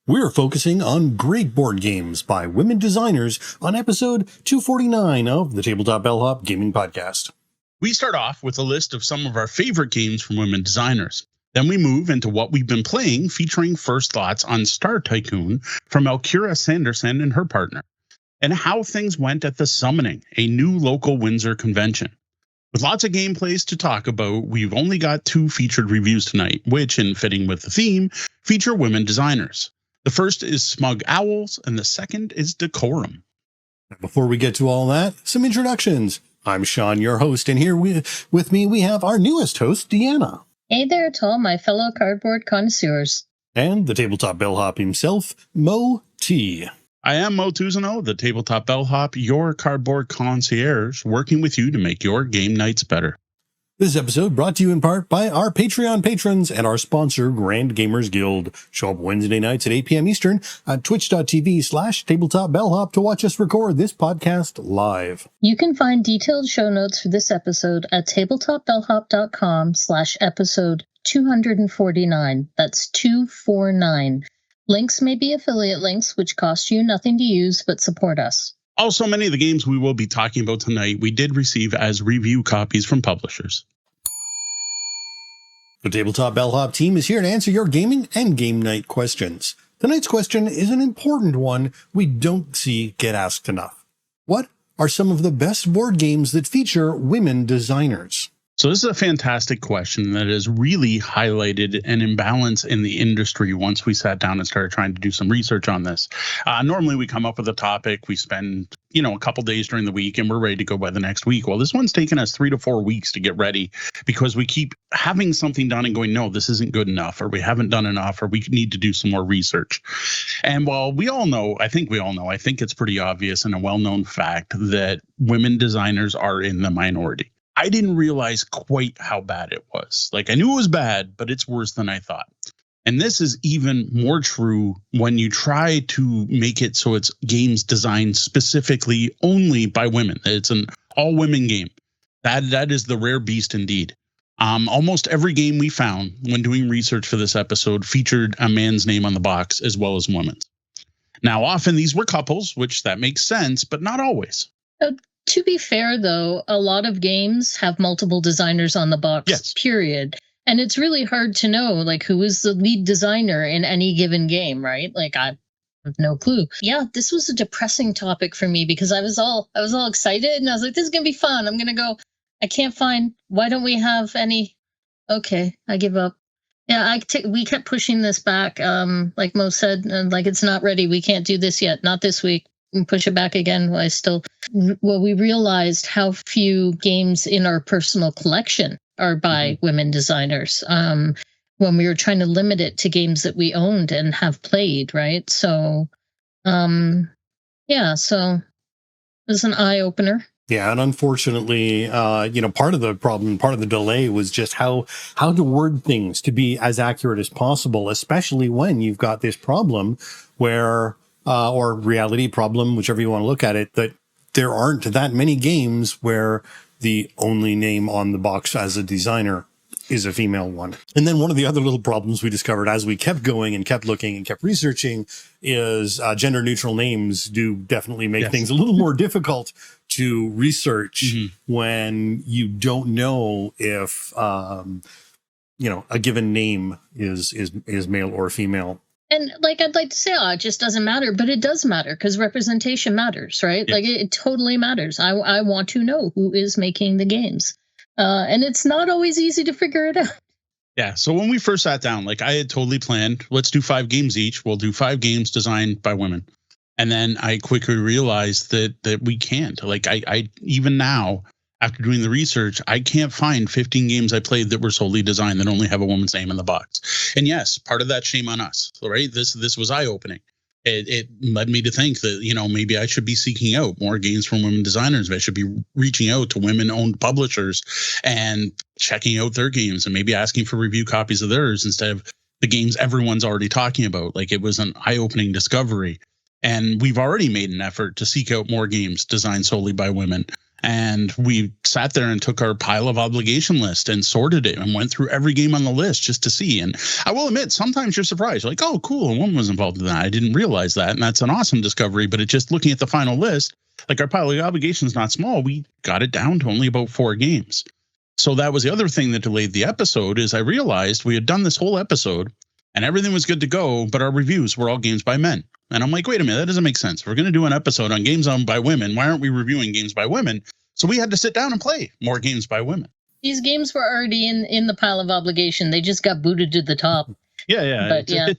We're focusing on great board games by women designers on episode 249 of the Tabletop Bellhop Gaming Podcast. We start off with a list of some of our favorite games from women designers. Then we move into what we've been playing, featuring first thoughts on Star Tycoon from Elkira Sanderson and her partner, and how things went at the Summoning, a new local Windsor convention. With lots of gameplays to talk about, we've only got 2 featured reviews tonight, which, in fitting with the theme, feature women designers. The first is Smug Owls, and the second is Decorum. Before we get to all that, some introductions. I'm Sean, your host, and here with me we have our newest host, Deanna. Hey there to all my fellow cardboard connoisseurs. And the Tabletop Bellhop himself, Mo T. I am Mo Tuzano, the Tabletop Bellhop, your cardboard concierge, working with you to make your game nights better. This episode brought to you in part by our Patreon patrons and our sponsor, Grand Gamers Guild. Show up Wednesday nights at 8 p.m. Eastern at twitch.tv/tabletopbellhop to watch us record this podcast live. You can find detailed show notes for this episode at tabletopbellhop.com/episode 249. That's 249. Links may be affiliate links, which cost you nothing to use, but support us. Also, many of the games we will be talking about tonight, we did receive as review copies from publishers. The Tabletop Bellhop team is here to answer your gaming and game night questions. Tonight's question is an important one we don't see get asked enough. What are some of the best board games that feature women designers? So this is a fantastic question that has really highlighted an imbalance in the industry once we sat down and started trying to do some research on this. Normally we come up with a topic, we spend, a couple days during the week and we're ready to go by the next week. Well, this one's taken us 3 to 4 weeks to get ready because we keep having something done and going, no, this isn't good enough, or we haven't done enough, or we need to do some more research. And while I think it's pretty obvious and a well-known fact that women designers are in the minority. I didn't realize quite how bad it was. I knew it was bad, but it's worse than I thought. And this is even more true when you try to make it so it's games designed specifically only by women. It's an all-women game. That is the rare beast indeed. Almost every game we found when doing research for this episode featured a man's name on the box as well as women's. Now, often these were couples, which that makes sense, but not always. To be fair, though, a lot of games have multiple designers on the box, yes. Period. And it's really hard to know, who is the lead designer in any given game, right? I have no clue. Yeah, this was a depressing topic for me because I was all excited and I was like, this is going to be fun. I'm going to go. I can't find. Why don't we have any? Okay, I give up. Yeah, we kept pushing this back. Like Mo said, it's not ready. We can't do this yet. Not this week. And push it back again. We realized how few games in our personal collection are by women designers. When we were trying to limit it to games that we owned and have played, right? So, so it was an eye opener. Yeah, and unfortunately, part of the problem, part of the delay was just how to word things to be as accurate as possible, especially when you've got this problem where. Or reality problem, whichever you want to look at it, that there aren't that many games where the only name on the box as a designer is a female one. And then one of the other little problems we discovered as we kept going and kept looking and kept researching is gender neutral names do definitely make things a little more difficult to research when you don't know if, a given name is male or female. And I'd like to say, it just doesn't matter, but it does matter because representation matters, right? Yeah. It totally matters. I want to know who is making the games. And it's not always easy to figure it out. Yeah. So when we first sat down, I had totally planned, let's do 5 games each. We'll do 5 games designed by women. And then I quickly realized that we can't. I even now, after doing the research, I can't find 15 games I played that were solely designed that only have a woman's name in the box. And yes, part of that shame on us, right? This was eye-opening. It led me to think that, maybe I should be seeking out more games from women designers. I should be reaching out to women-owned publishers and checking out their games and maybe asking for review copies of theirs instead of the games everyone's already talking about. It was an eye-opening discovery. And we've already made an effort to seek out more games designed solely by women. And we sat there and took our pile of obligation list and sorted it and went through every game on the list just to see. And I will admit, sometimes you're surprised. You're like, oh, cool, a woman was involved in that. I didn't realize that. And that's an awesome discovery. But it's just looking at the final list, like our pile of obligations not small. We got it down to only about 4 games. So that was the other thing that delayed the episode is I realized we had done this whole episode and everything was good to go, but our reviews were all games by men. And I'm like, wait a minute, that doesn't make sense. If we're going to do an episode on games owned by women, why aren't we reviewing games by women? So we had to sit down and play more games by women. These games were already in the pile of obligation. They just got booted to the top. Yeah. But yeah.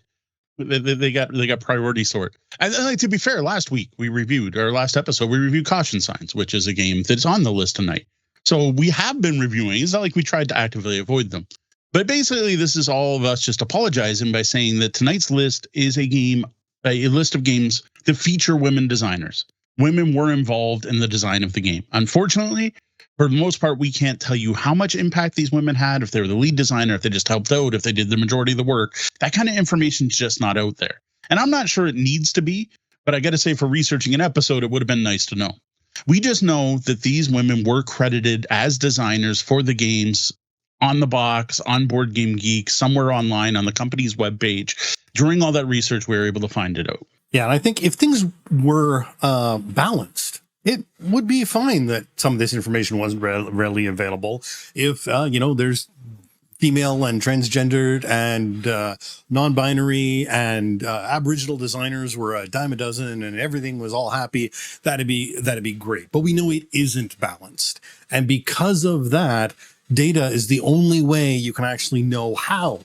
They got priority sort. And like, to be fair, last episode, we reviewed Caution Signs, which is a game that's on the list tonight. So we have been reviewing. It's not like we tried to actively avoid them. But basically, this is all of us just apologizing by saying that tonight's list is a list of games that feature women designers. Women were involved in the design of the game. Unfortunately, for the most part, we can't tell you how much impact these women had, if they were the lead designer, if they just helped out, if they did the majority of the work. That kind of information is just not out there. And I'm not sure it needs to be, but I got to say, for researching an episode, it would have been nice to know. We just know that these women were credited as designers for the games on the box, on Board Game Geek, somewhere online on the company's webpage. During all that research, we were able to find it out. Yeah, and I think if things were balanced, it would be fine that some of this information wasn't readily available. If, there's female and transgendered and non-binary and Aboriginal designers were a dime a dozen and everything was all happy, that'd be great. But we know it isn't balanced. And because of that, data is the only way you can actually know how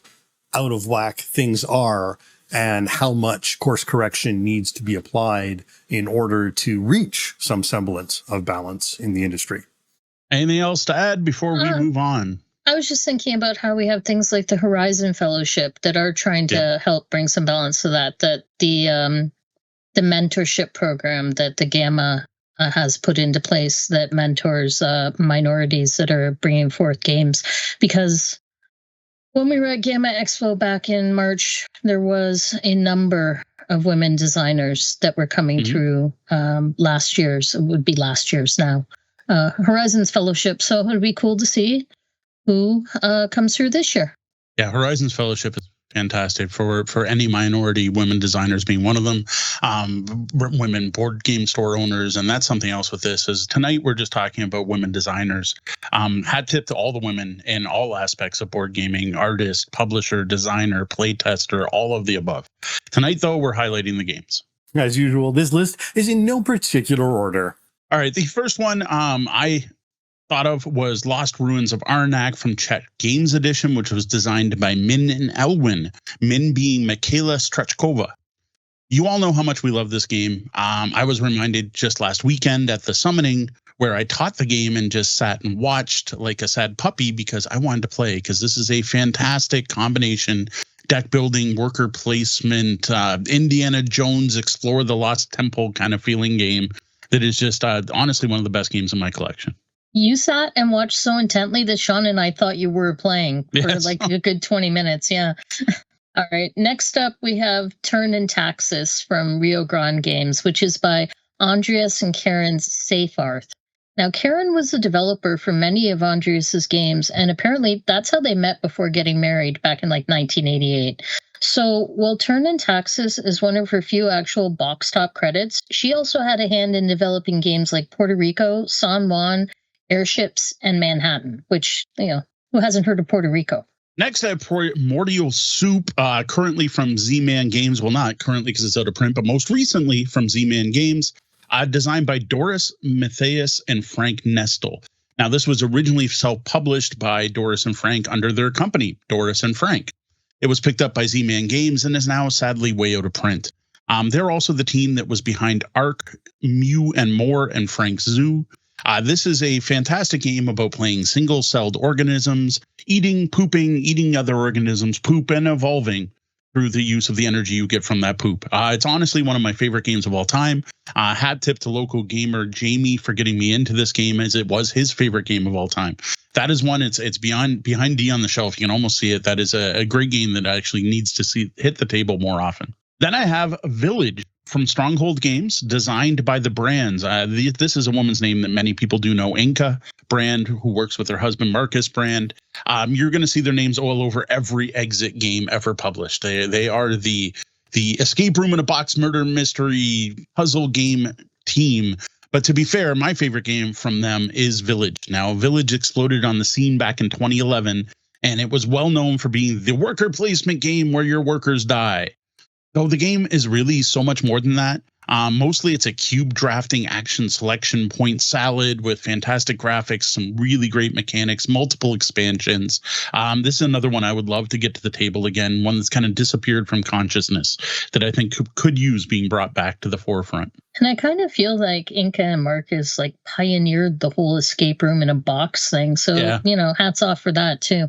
out of whack things are and how much course correction needs to be applied in order to reach some semblance of balance in the industry. Anything else to add before we move on? I was just thinking about how we have things like the Horizon Fellowship that are trying to help bring some balance to that the mentorship program that the Gamma has put into place that mentors minorities that are bringing forth games. Because when we were at Gamma Expo back in March, there was a number of women designers that were coming through last year's now, Horizons Fellowship. So it would be cool to see who comes through this year. Yeah, Horizons Fellowship is fantastic for any minority, women designers being one of them, women board game store owners. And that's something else with this is tonight we're just talking about women designers. Hat tip to all the women in all aspects of board gaming, artist, publisher, designer, playtester, all of the above. Tonight, though, we're highlighting the games. As usual, this list is in no particular order. All right, the first one I thought of was Lost Ruins of Arnak from Czech Games Edition, which was designed by Min and Elwin, Min being Michaela Strachkova. You all know how much we love this game. I was reminded just last weekend at the summoning where I taught the game and just sat and watched like a sad puppy because I wanted to play, because this is a fantastic combination, deck building, worker placement, Indiana Jones, Explore the Lost Temple kind of feeling game that is just honestly one of the best games in my collection. You sat and watched so intently that Sean and I thought you were playing for like a good 20 minutes. Yeah. All right. Next up, we have Turn and Taxis from Rio Grande Games, which is by Andreas and Karen Seyfarth. Now, Karen was a developer for many of Andreas's games, and apparently that's how they met before getting married back in like 1988. So while Turn and Taxis is one of her few actual box top credits, she also had a hand in developing games like Puerto Rico, San Juan, Airships, and Manhattan, which, who hasn't heard of Puerto Rico? Next, I have Primordial Soup, currently from Z-Man Games. Well, not currently because it's out of print, but most recently from Z-Man Games, designed by Doris Matthias and Frank Nestle. Now, this was originally self-published by Doris and Frank under their company, Doris and Frank. It was picked up by Z-Man Games and is now sadly way out of print. They're also the team that was behind Ark, Mew and More, and Frank Zoo. This is a fantastic game about playing single-celled organisms, eating, pooping, eating other organisms, poop, and evolving through the use of the energy you get from that poop. It's honestly one of my favorite games of all time. Hat tip to local gamer Jamie for getting me into this game, as it was his favorite game of all time. That is one, it's behind D on the shelf. You can almost see it. That is a great game that actually needs to hit the table more often. Then I have Village from Stronghold Games, designed by the brands. This is a woman's name that many people do know, Inka Brand, who works with her husband, Marcus Brand. You're going to see their names all over every Exit game ever published. They are the escape room in a box murder mystery puzzle game team. But to be fair, my favorite game from them is Village. Now, Village exploded on the scene back in 2011, and it was well known for being the worker placement game where your workers die. Though the game is really so much more than that. Mostly it's a cube drafting action selection point salad with fantastic graphics, some really great mechanics, multiple expansions. This is another one I would love to get to the table again, one that's kind of disappeared from consciousness that I think could use being brought back to the forefront. And I kind of feel like Inka and Marcus like pioneered the whole escape room in a box thing. So, hats off for that too.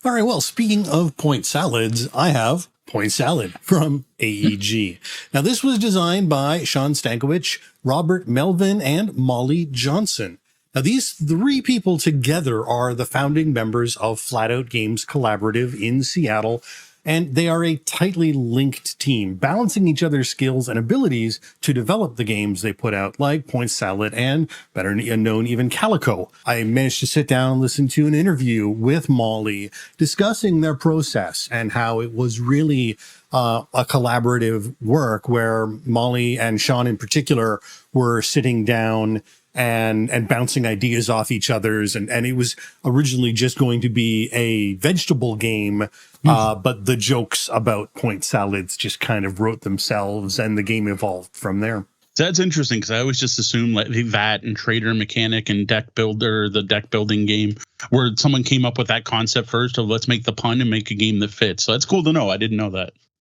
All right, well, speaking of point salads, I have Point Salad from AEG. Now, this was designed by Sean Stankiewicz, Robert Melvin, and Molly Johnson. Now, these three people together are the founding members of Flat Out Games Collaborative in Seattle, and they are a tightly linked team, balancing each other's skills and abilities to develop the games they put out, like Point Salad and, better known, even Calico. I managed to sit down and listen to an interview with Molly discussing their process and how it was really a collaborative work where Molly and Sean in particular were sitting down and bouncing ideas off each other's. And it was originally just going to be a vegetable game, but the jokes about point salads just kind of wrote themselves and the game evolved from there. That's interesting because I always just assumed like that and Trader Mechanic and Deck Builder, the deck building game, where someone came up with that concept first of let's make the pun and make a game that fits. So that's cool to know. I didn't know that.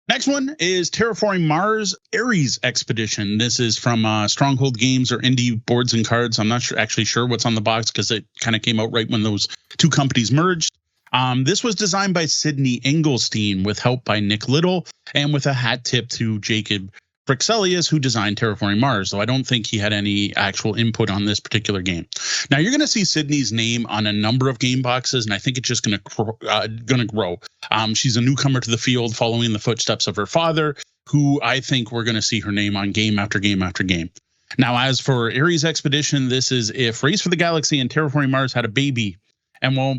Next one is Terraforming Mars Ares Expedition. This is from Stronghold Games or Indie Boards and Cards. I'm not sure what's on the box because it kind of came out right when those two companies merged. This was designed by Sydney Engelstein with help by Nick Little and with a hat tip to Jacob Brixelius, who designed Terraforming Mars, though I don't think he had any actual input on this particular game. Now, you're going to see Sydney's name on a number of game boxes, and I think it's just going to grow. She's a newcomer to the field following the footsteps of her father, who I think we're going to see her name on game after game after game. Now, as for Ares Expedition, this is if Race for the Galaxy and Terraforming Mars had a baby. And while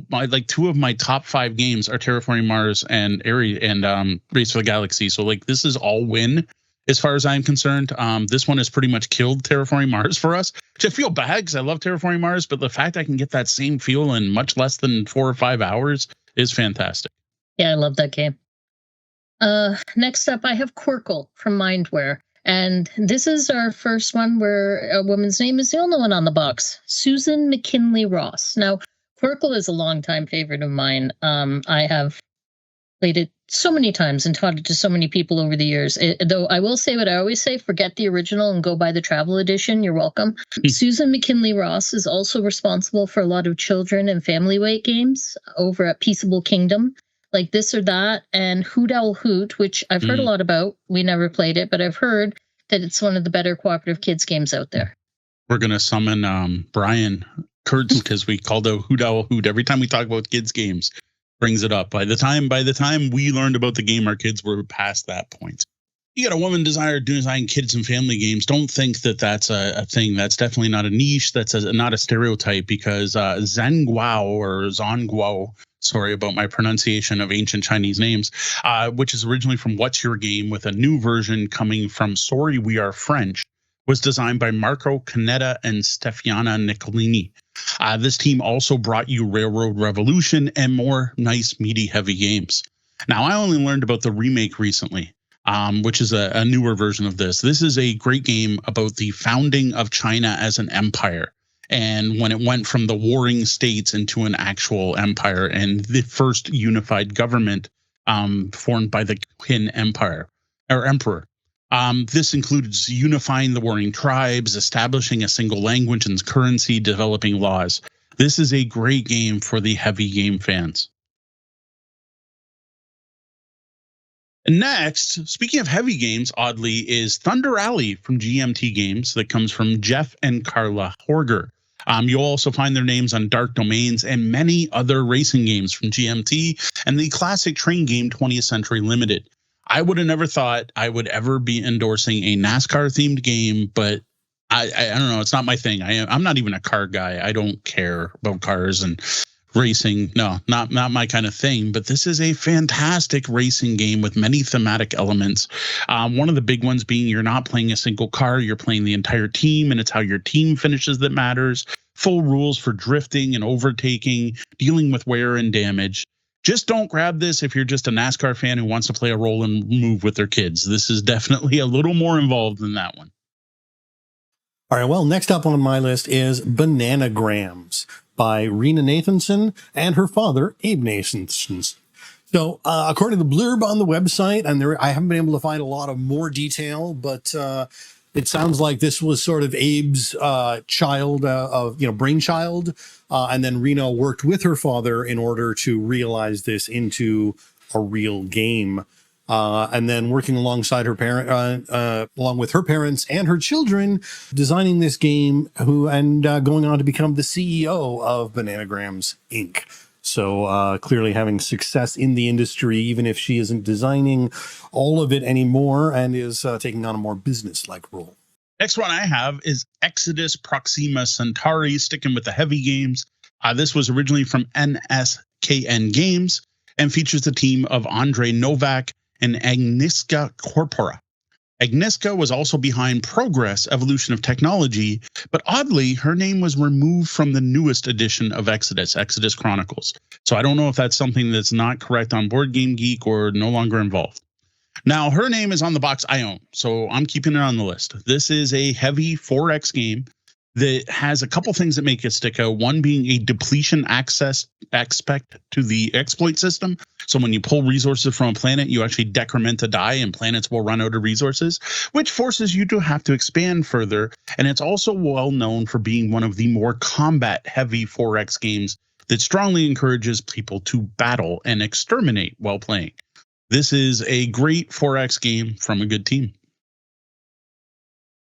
two of my top 5 games are Terraforming Mars and Ares and Race for the Galaxy, so this is all win. As far as I'm concerned, this one has pretty much killed Terraforming Mars for us, which I feel bad because I love Terraforming Mars, but the fact I can get that same feel in much less than 4 or 5 hours is fantastic. Yeah, I love that game. Next up, I have Quirkle from Mindware. And this is our first one where a woman's name is the only one on the box, Susan McKinley Ross. Now, Quirkle is a longtime favorite of mine. I have played it so many times and taught it to so many people over the years. Though I will say what I always say, forget the original and go buy the travel edition. You're welcome. Susan McKinley Ross is also responsible for a lot of children and family weight games over at Peaceable Kingdom, like This or That and Hoot Owl Hoot, which I've heard a lot about. We never played it, but I've heard that it's one of the better cooperative kids games out there. We're going to summon Brian Kurtz because we called out Hoot Owl Hoot every time we talk about kids games. Brings it up. By the time we learned about the game, our kids were past that point. You got a woman design kids and family games. Don't think that that's a thing. That's definitely not a niche. That's not a stereotype because Zhenguo or Zhongguo, sorry about my pronunciation of ancient Chinese names, which is originally from What's Your Game with a new version coming from Sorry We Are French, was designed by Marco Canetta and Stefania Nicolini. This team also brought you Railroad Revolution and more nice, meaty, heavy games. Now, I only learned about the remake recently, which is a newer version of this. This is a great game about the founding of China as an empire and when it went from the warring states into an actual empire and the first unified government formed by the Qin Empire or Emperor. This includes unifying the warring tribes, establishing a single language and currency, developing laws. This is a great game for the heavy game fans. And next, speaking of heavy games, oddly, is Thunder Alley from GMT Games that comes from Jeff and Carla Horger. You'll also find their names on Dark Domains and many other racing games from GMT and the classic train game 20th Century Limited. I would have never thought I would ever be endorsing a NASCAR themed game, but I don't know. It's not my thing. I'm not even a car guy. I don't care about cars and racing. No, not my kind of thing. But this is a fantastic racing game with many thematic elements. One of the big ones being you're not playing a single car, you're playing the entire team, and it's how your team finishes that matters. Full rules for drifting and overtaking, dealing with wear and damage. Just don't grab this if you're just a NASCAR fan who wants to play a roll and move with their kids. This is definitely a little more involved than that one. All right, well, next up on my list is Bananagrams by Rena Nathanson and her father, Abe Nathanson. So according to the blurb on the website, and I haven't been able to find a lot of more detail, but it sounds like this was sort of Abe's brainchild. And then Rena worked with her father in order to realize this into a real game. And then working alongside her along with her parents and her children, designing this game, going on to become the CEO of Bananagrams Inc. So clearly having success in the industry, even if she isn't designing all of it anymore and is taking on a more business-like role. Next one I have is Exodus Proxima Centauri, sticking with the heavy games. This was originally from NSKN Games and features the team of Andrei Novak and Agnieszka Corpora. Agnieszka was also behind Progress Evolution of Technology, but oddly, her name was removed from the newest edition of Exodus Chronicles. So I don't know if that's something that's not correct on Board Game Geek or no longer involved. Now, her name is on the box I own, so I'm keeping it on the list. This is a heavy 4X game that has a couple things that make it stick out. One being a depletion access aspect to the exploit system. So when you pull resources from a planet, you actually decrement a die and planets will run out of resources, which forces you to have to expand further. And it's also well known for being one of the more combat heavy 4X games that strongly encourages people to battle and exterminate while playing. This is a great 4X game from a good team.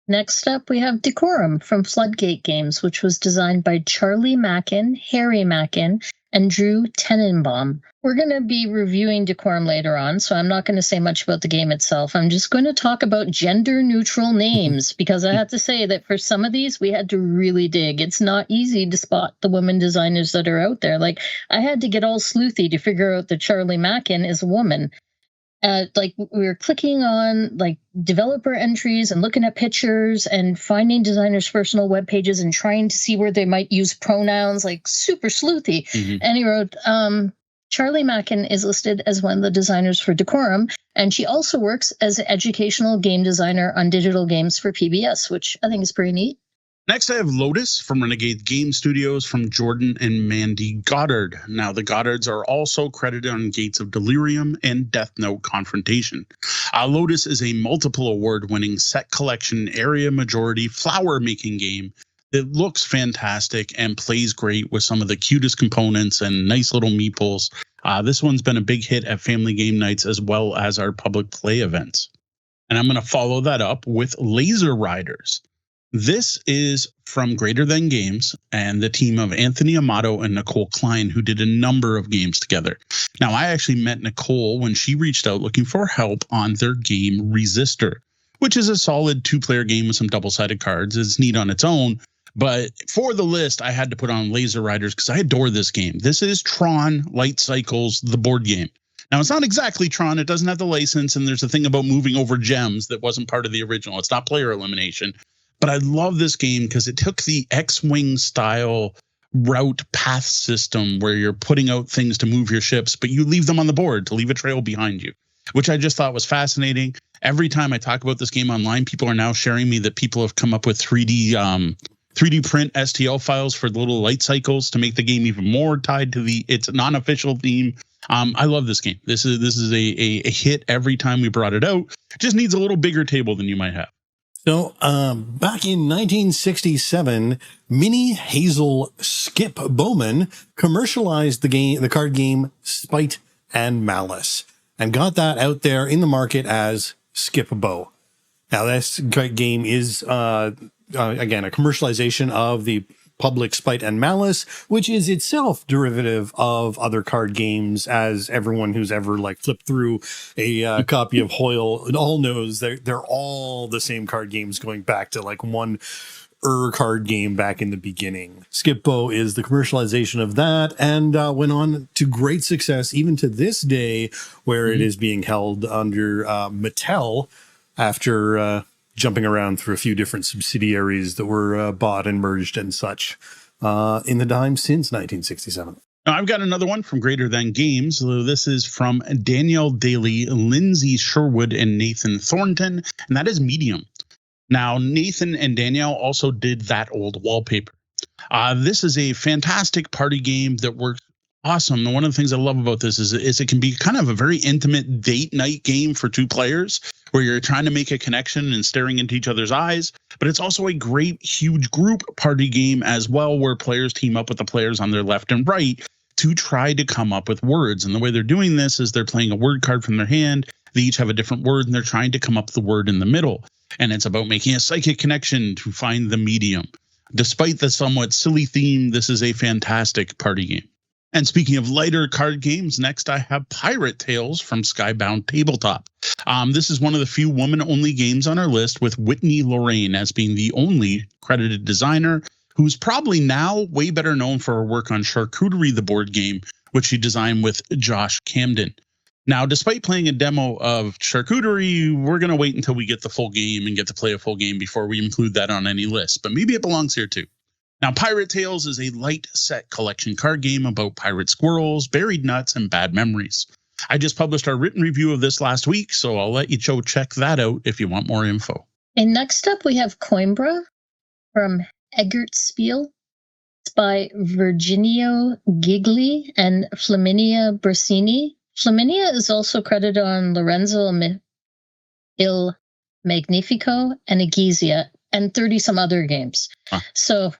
Next up, we have Decorum from Floodgate Games, which was designed by Charlie Mackin, Harry Mackin, and Drew Tenenbaum. We're going to be reviewing Decorum later on, so I'm not going to say much about the game itself. I'm just going to talk about gender-neutral names, because I have to say that for some of these, we had to really dig. It's not easy to spot the women designers that are out there. Like, I had to get all sleuthy to figure out that Charlie Mackin is a woman. We were clicking on developer entries and looking at pictures and finding designers' personal web pages and trying to see where they might use pronouns, super sleuthy. Mm-hmm. And he wrote, Charlie Mackin is listed as one of the designers for Decorum, and she also works as an educational game designer on digital games for PBS, which I think is pretty neat. Next, I have Lotus from Renegade Game Studios from Jordan and Mandy Goddard. Now, the Goddards are also credited on Gates of Delirium and Death Note Confrontation. Lotus is a multiple award-winning set collection area majority flower-making game that looks fantastic and plays great with some of the cutest components and nice little meeples. This one's been a big hit at family game nights as well as our public play events. And I'm going to follow that up with Laser Riders. This is from Greater Than Games and the team of Anthony Amato and Nicole Klein, who did a number of games together. Now, I actually met Nicole when she reached out looking for help on their game Resistor, which is a solid 2-player game with some double-sided cards. It's neat on its own, but for the list, I had to put on Laser Riders because I adore this game. This is Tron Light Cycles, the board game. Now, it's not exactly Tron. It doesn't have the license, and there's a thing about moving over gems that wasn't part of the original. It's not player elimination. But I love this game because it took the X-Wing style route path system where you're putting out things to move your ships, but you leave them on the board to leave a trail behind you, which I just thought was fascinating. Every time I talk about this game online, people are now sharing me that people have come up with 3D print STL files for the little light cycles to make the game even more tied to its non-official theme. I love this game. This is a hit every time we brought it out. It just needs a little bigger table than you might have. So back in 1967, Minnie Hazel Skip Bowman commercialized the card game Spite and Malice and got that out there in the market as Skip Bo. Now, this game is, again, a commercialization of the Public Spite and Malice, which is itself derivative of other card games, as everyone who's ever like flipped through a copy of Hoyle all knows. They're all the same card games going back to like one card game back in the beginning. Skip-Bo is the commercialization of that, and went on to great success even to this day, where it is being held under Mattel after jumping around through a few different subsidiaries that were bought and merged and such in the time since 1967. Now, I've got another one from Greater Than Games. So this is from Danielle Daly, Lindsay Sherwood, and Nathan Thornton, and that is Medium. Now, Nathan and Danielle also did That Old Wallpaper. This is a fantastic party game that works awesome. And one of the things I love about this is it can be kind of a very intimate date night game for two players, where you're trying to make a connection and staring into each other's eyes. But it's also a great, huge group party game as well, where players team up with the players on their left and right to try to come up with words. And the way they're doing this is they're playing a word card from their hand. They each have a different word, and they're trying to come up with the word in the middle. And it's about making a psychic connection to find the medium. Despite the somewhat silly theme, this is a fantastic party game. And speaking of lighter card games, next I have Pirate Tales from Skybound Tabletop. This is one of the few woman-only games on our list, with Whitney Lorraine as being the only credited designer, who's probably now way better known for her work on Charcuterie, the board game, which she designed with Josh Camden. Now, despite playing a demo of Charcuterie, we're going to wait until we get the full game and get to play a full game before we include that on any list, but maybe it belongs here too. Now, Pirate Tales is a light set collection card game about pirate squirrels, buried nuts, and bad memories. I just published our written review of this last week, so I'll let you check that out if you want more info. And next up, we have Coimbra from Eggert Spiel. It's by Virginio Gigli and Flaminia Brasini. Flaminia is also credited on Lorenzo Il Magnifico and Egizia and 30-some other games. Huh. So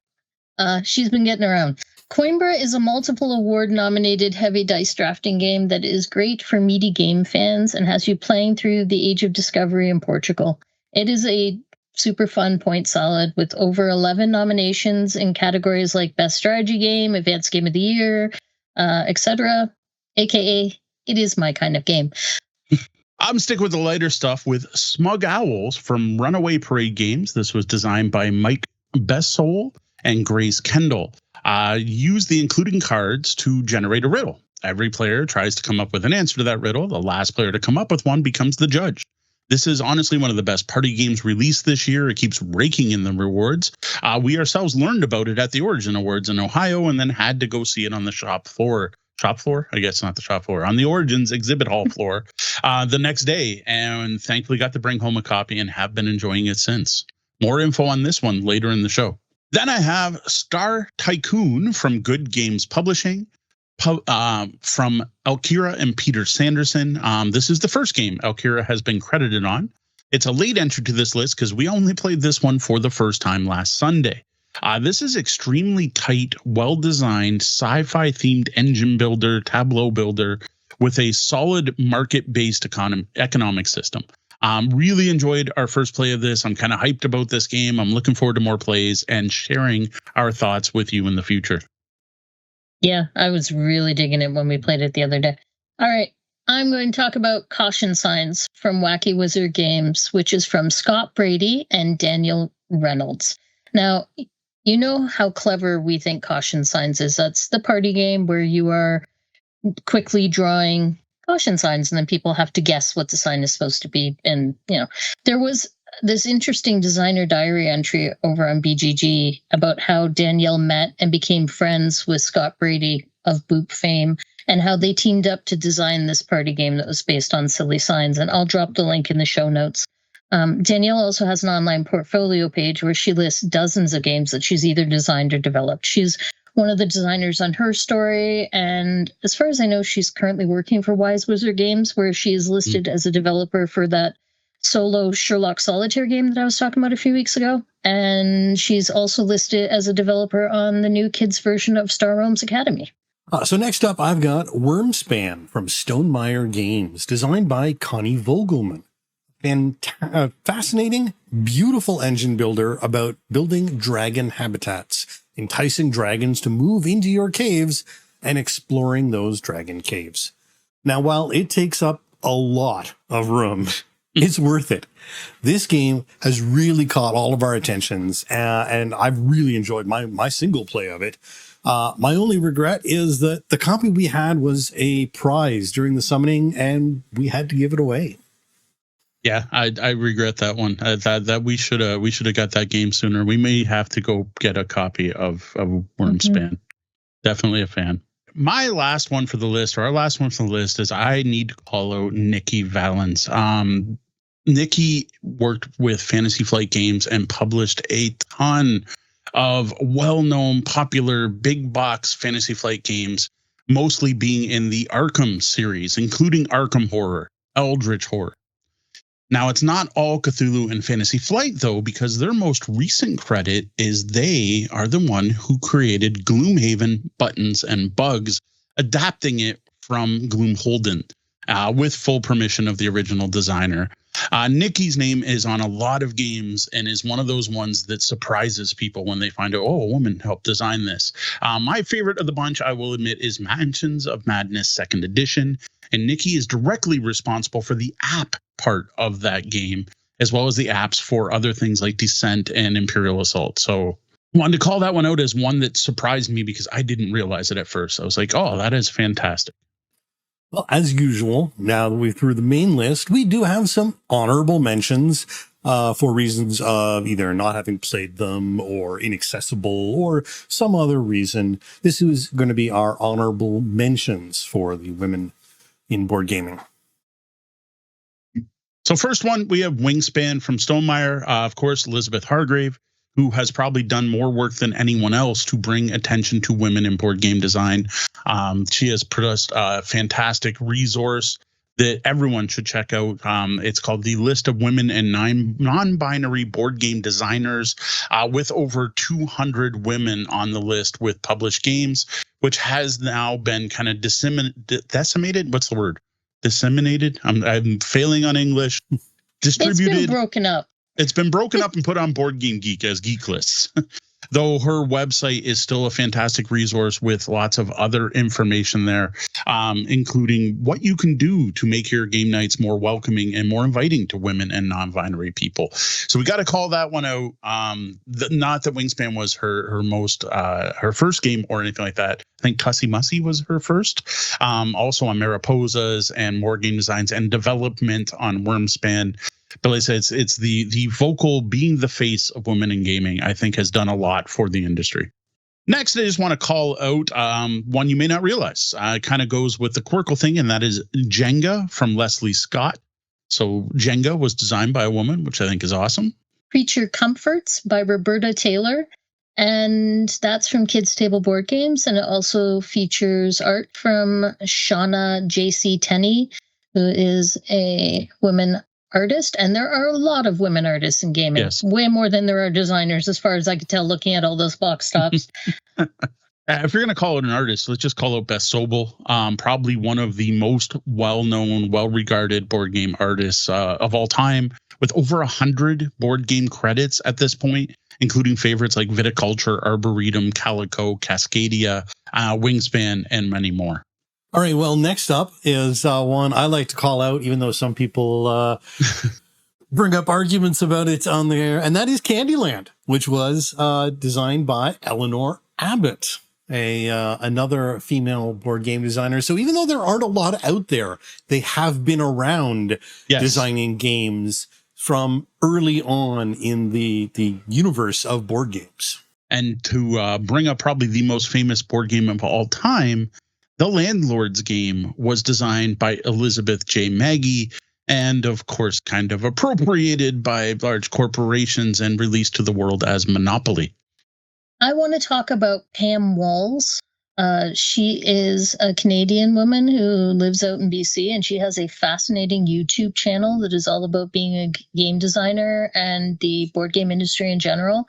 she's been getting around. Coimbra is a multiple award-nominated heavy dice drafting game that is great for meaty game fans and has you playing through the Age of Discovery in Portugal. It is a super fun point salad with over 11 nominations in categories like Best Strategy Game, Advanced Game of the Year, etc., aka it is my kind of game. I'm sticking with the lighter stuff with Smug Owls from Runaway Parade Games. This was designed by Mike Bessol and Grace Kendall. Use the including cards to generate a riddle. Every player tries to come up with an answer to that riddle. The last player to come up with one becomes the judge. This is honestly one of the best party games released this year. It keeps raking in the rewards. We ourselves learned about it at the Origin Awards in Ohio and then had to go see it on the shop floor, I guess not the shop floor, on the Origins exhibit hall floor the next day, and thankfully got to bring home a copy and have been enjoying it since. More info on this one later in the show. Then I have Star Tycoon from Good Games Publishing from Elkira and Peter Sanderson. This is the first game Elkira has been credited on. It's a late entry to this list because we only played this one for the first time last Sunday. This is extremely tight, well-designed, sci-fi themed engine builder, tableau builder with a solid market-based economic system. Really enjoyed our first play of this. I'm kind of hyped about this game. I'm looking forward to more plays and sharing our thoughts with you in the future. Yeah, I was really digging it when we played it the other day. All right, I'm going to talk about Caution Signs from Wacky Wizard Games, which is from Scott Brady and Daniel Reynolds. Now, you know how clever we think Caution Signs is. That's the party game where you are quickly drawing caution signs and then people have to guess what the sign is supposed to be. And, there was this interesting designer diary entry over on BGG about how Danielle met and became friends with Scott Brady of Boop fame and how they teamed up to design this party game that was based on silly signs. And I'll drop the link in the show notes. Danielle also has an online portfolio page where she lists dozens of games that she's either designed or developed. She's one of the designers on Her Story, and as far as I know, she's currently working for Wise Wizard Games, where she is listed as a developer for that solo Sherlock Solitaire game that I was talking about a few weeks ago. And she's also listed as a developer on the new kids version of Star Realms Academy. So next up, I've got Wormspan from Stonemaier Games, designed by Connie Vogelman. Fascinating, beautiful engine builder about building dragon habitats enticing dragons to move into your caves and exploring those dragon caves. Now, while it takes up a lot of room, it's worth it. This game has really caught all of our attentions, and I've really enjoyed my single play of it. My only regret is that the copy we had was a prize during the summoning, and we had to give it away. Yeah, I regret that one. That we should have got that game sooner. We may have to go get a copy of Wyrmspan. Definitely a fan. My last one for the list, or our last one for the list, is I need to call out Nikki Valens. Nikki worked with Fantasy Flight Games and published a ton of well-known, popular, big box Fantasy Flight games, mostly being in the Arkham series, including Arkham Horror, Eldritch Horror. Now, it's not all Cthulhu and Fantasy Flight, though, because their most recent credit is they are the one who created Gloomhaven, Buttons, and Bugs, adapting it from Gloomholden with full permission of the original designer. Nikki's name is on a lot of games and is one of those ones that surprises people when they find out, oh, a woman helped design this. My favorite of the bunch, I will admit, is Mansions of Madness 2nd Edition. And Nikki is directly responsible for the app part of that game, as well as the apps for other things like Descent and Imperial Assault. So wanted to call that one out as one that surprised me because I didn't realize it at first. I was like, oh, that is fantastic. Well, as usual, now that we're through the main list, we do have some honorable mentions for reasons of either not having played them or inaccessible or some other reason. This is going to be our honorable mentions for the women in board gaming. So first one, we have Wingspan from Stonemaier. Of course, Elizabeth Hargrave, who has probably done more work than anyone else to bring attention to women in board game design. She has produced a fantastic resource that everyone should check out. It's called The List of Women and Non-Binary Board Game Designers, with over 200 women on the list with published games, which has now been kind of decimated. What's the word? Disseminated? I'm failing on English. Distributed. It's been broken up. It's been broken up and put on Board Game Geek as Geek Lists. Though her website is still a fantastic resource with lots of other information there, including what you can do to make your game nights more welcoming and more inviting to women and non-binary people. So we got to call that one out. Not that Wingspan was her first game or anything like that. I think Cussy Mussy was her first. Also on Mariposas and more game designs and development on Wyrmspan. But like I said, it's the vocal being the face of women in gaming, I think, has done a lot for the industry. Next, I just want to call out one you may not realize. It kind of goes with the Quirkle thing, and that is Jenga from Leslie Scott. So Jenga was designed by a woman, which I think is awesome. Creature Comforts by Roberta Taylor. And that's from Kids Table Board Games. And it also features art from Shauna J.C. Tenney, who is a woman artist, and there are a lot of women artists in gaming. Yes. Way more than there are designers, as far as I could tell, looking at all those box tops. If you're going to call it an artist, let's just call it Beth Sobel. Probably one of the most well-known, well-regarded board game artists of all time, with over 100 board game credits at this point, including favorites like Viticulture, Arboretum, Calico, Cascadia, Wingspan, and many more. All right, well, next up is one I like to call out, even though some people bring up arguments about it on there, and that is Candyland, which was designed by Eleanor Abbott, another female board game designer. So even though there aren't a lot out there, they have been around designing games from early on in the universe of board games. And to bring up probably the most famous board game of all time, The Landlord's Game was designed by Elizabeth J. Maggie and, of course, kind of appropriated by large corporations and released to the world as Monopoly. I want to talk about Pam Walls. She is a Canadian woman who lives out in BC, and she has a fascinating YouTube channel that is all about being a game designer and the board game industry in general.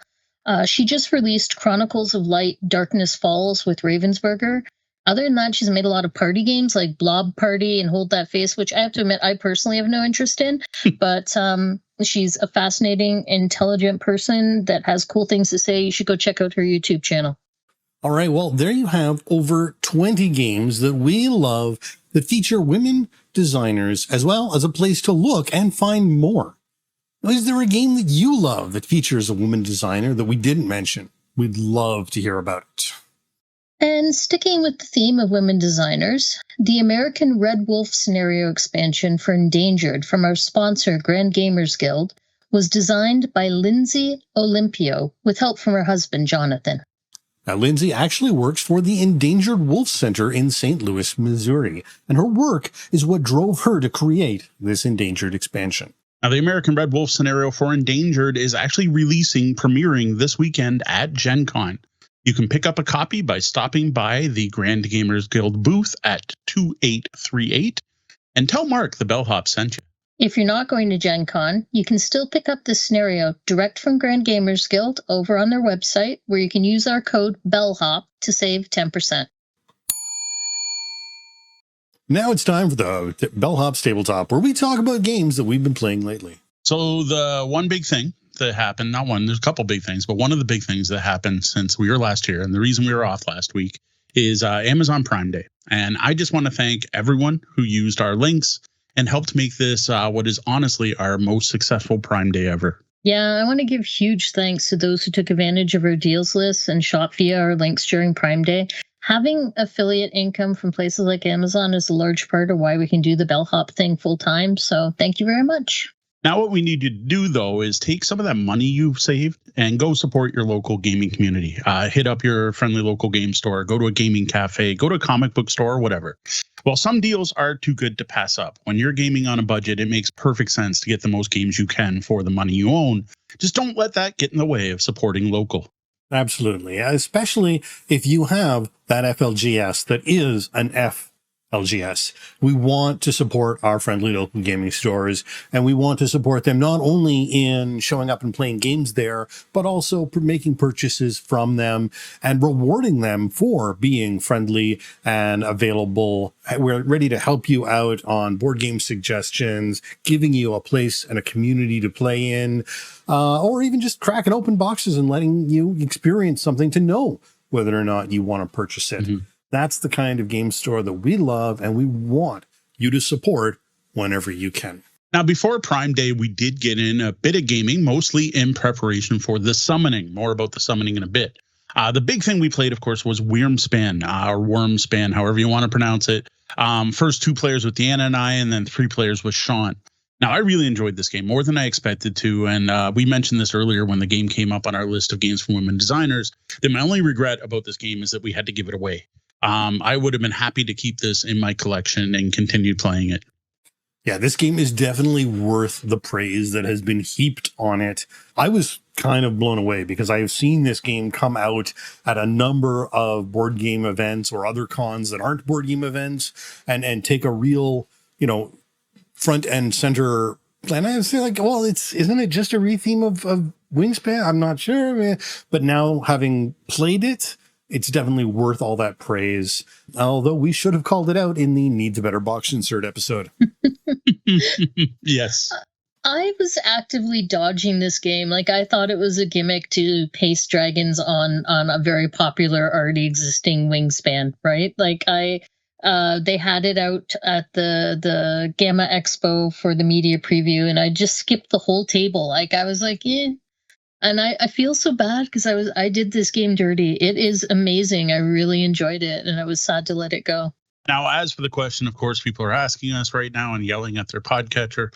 She just released Chronicles of Light, Darkness Falls with Ravensburger. Other than that, she's made a lot of party games like Blob Party and Hold That Face, which I have to admit I personally have no interest in. But she's a fascinating, intelligent person that has cool things to say. You should go check out her YouTube channel. All right, well, there you have over 20 games that we love that feature women designers, as well as a place to look and find more. Now, is there a game that you love that features a woman designer that we didn't mention? We'd love to hear about it. And sticking with the theme of women designers, the American Red Wolf scenario expansion for Endangered from our sponsor, Grand Gamers Guild, was designed by Lindsay Olympio with help from her husband, Jonathan. Now, Lindsay actually works for the Endangered Wolf Center in St. Louis, Missouri, and her work is what drove her to create this Endangered expansion. Now, the American Red Wolf scenario for Endangered is actually premiering this weekend at Gen Con. You can pick up a copy by stopping by the Grand Gamers Guild booth at 2838 and tell Mark the Bellhop sent you. If you're not going to Gen Con, you can still pick up this scenario direct from Grand Gamers Guild over on their website, where you can use our code BELLHOP to save 10%. Now it's time for the Bellhop Tabletop, where we talk about games that we've been playing lately. So the one big thing that happened, not one, there's a couple big things, but one of the big things that happened since we were last here, and the reason we were off last week, is Amazon Prime Day. And I just want to thank everyone who used our links and helped make this what is honestly our most successful Prime Day ever. Yeah, I want to give huge thanks to those who took advantage of our deals list and shop via our links during Prime Day. Having affiliate income from places like Amazon is a large part of why we can do the Bellhop thing full time. So thank you very much. Now, what we need you to do, though, is take some of that money you've saved and go support your local gaming community. Hit up your friendly local game store, go to a gaming cafe, go to a comic book store, whatever. Well, some deals are too good to pass up. When you're gaming on a budget, it makes perfect sense to get the most games you can for the money you own. Just don't let that get in the way of supporting local. Absolutely, especially if you have that FLGS that is an FLGS. We want to support our friendly local gaming stores, and we want to support them not only in showing up and playing games there, but also making purchases from them and rewarding them for being friendly and available. We're ready to help you out on board game suggestions, giving you a place and a community to play in, or even just cracking open boxes and letting you experience something to know whether or not you want to purchase it. Mm-hmm. That's the kind of game store that we love and we want you to support whenever you can. Now, before Prime Day, we did get in a bit of gaming, mostly in preparation for the summoning. More about the summoning in a bit. The big thing we played, of course, was Wyrmspan, or Wormspan, however you want to pronounce it. First 2 players with Deanna and I, and then 3 players with Sean. Now, I really enjoyed this game more than I expected to, and we mentioned this earlier when the game came up on our list of games for women designers, that my only regret about this game is that we had to give it away. I would have been happy to keep this in my collection and continue playing it. Yeah, this game is definitely worth the praise that has been heaped on it. I was kind of blown away because I have seen this game come out at a number of board game events or other cons that aren't board game events and take a real, front and center plan. I was like, well, isn't it just a retheme of Wingspan? I'm not sure. But now having played it, it's definitely worth all that praise. Although we should have called it out in the Needs a Better Box Insert episode. Yes. I was actively dodging this game. I thought it was a gimmick to paste dragons on a very popular, already existing Wingspan, right? They had it out at the Gamma Expo for the media preview, and I just skipped the whole table. I was like, yeah. And I feel so bad because I did this game dirty. It is amazing. I really enjoyed it, and I was sad to let it go. Now, as for the question, of course, people are asking us right now and yelling at their podcatcher,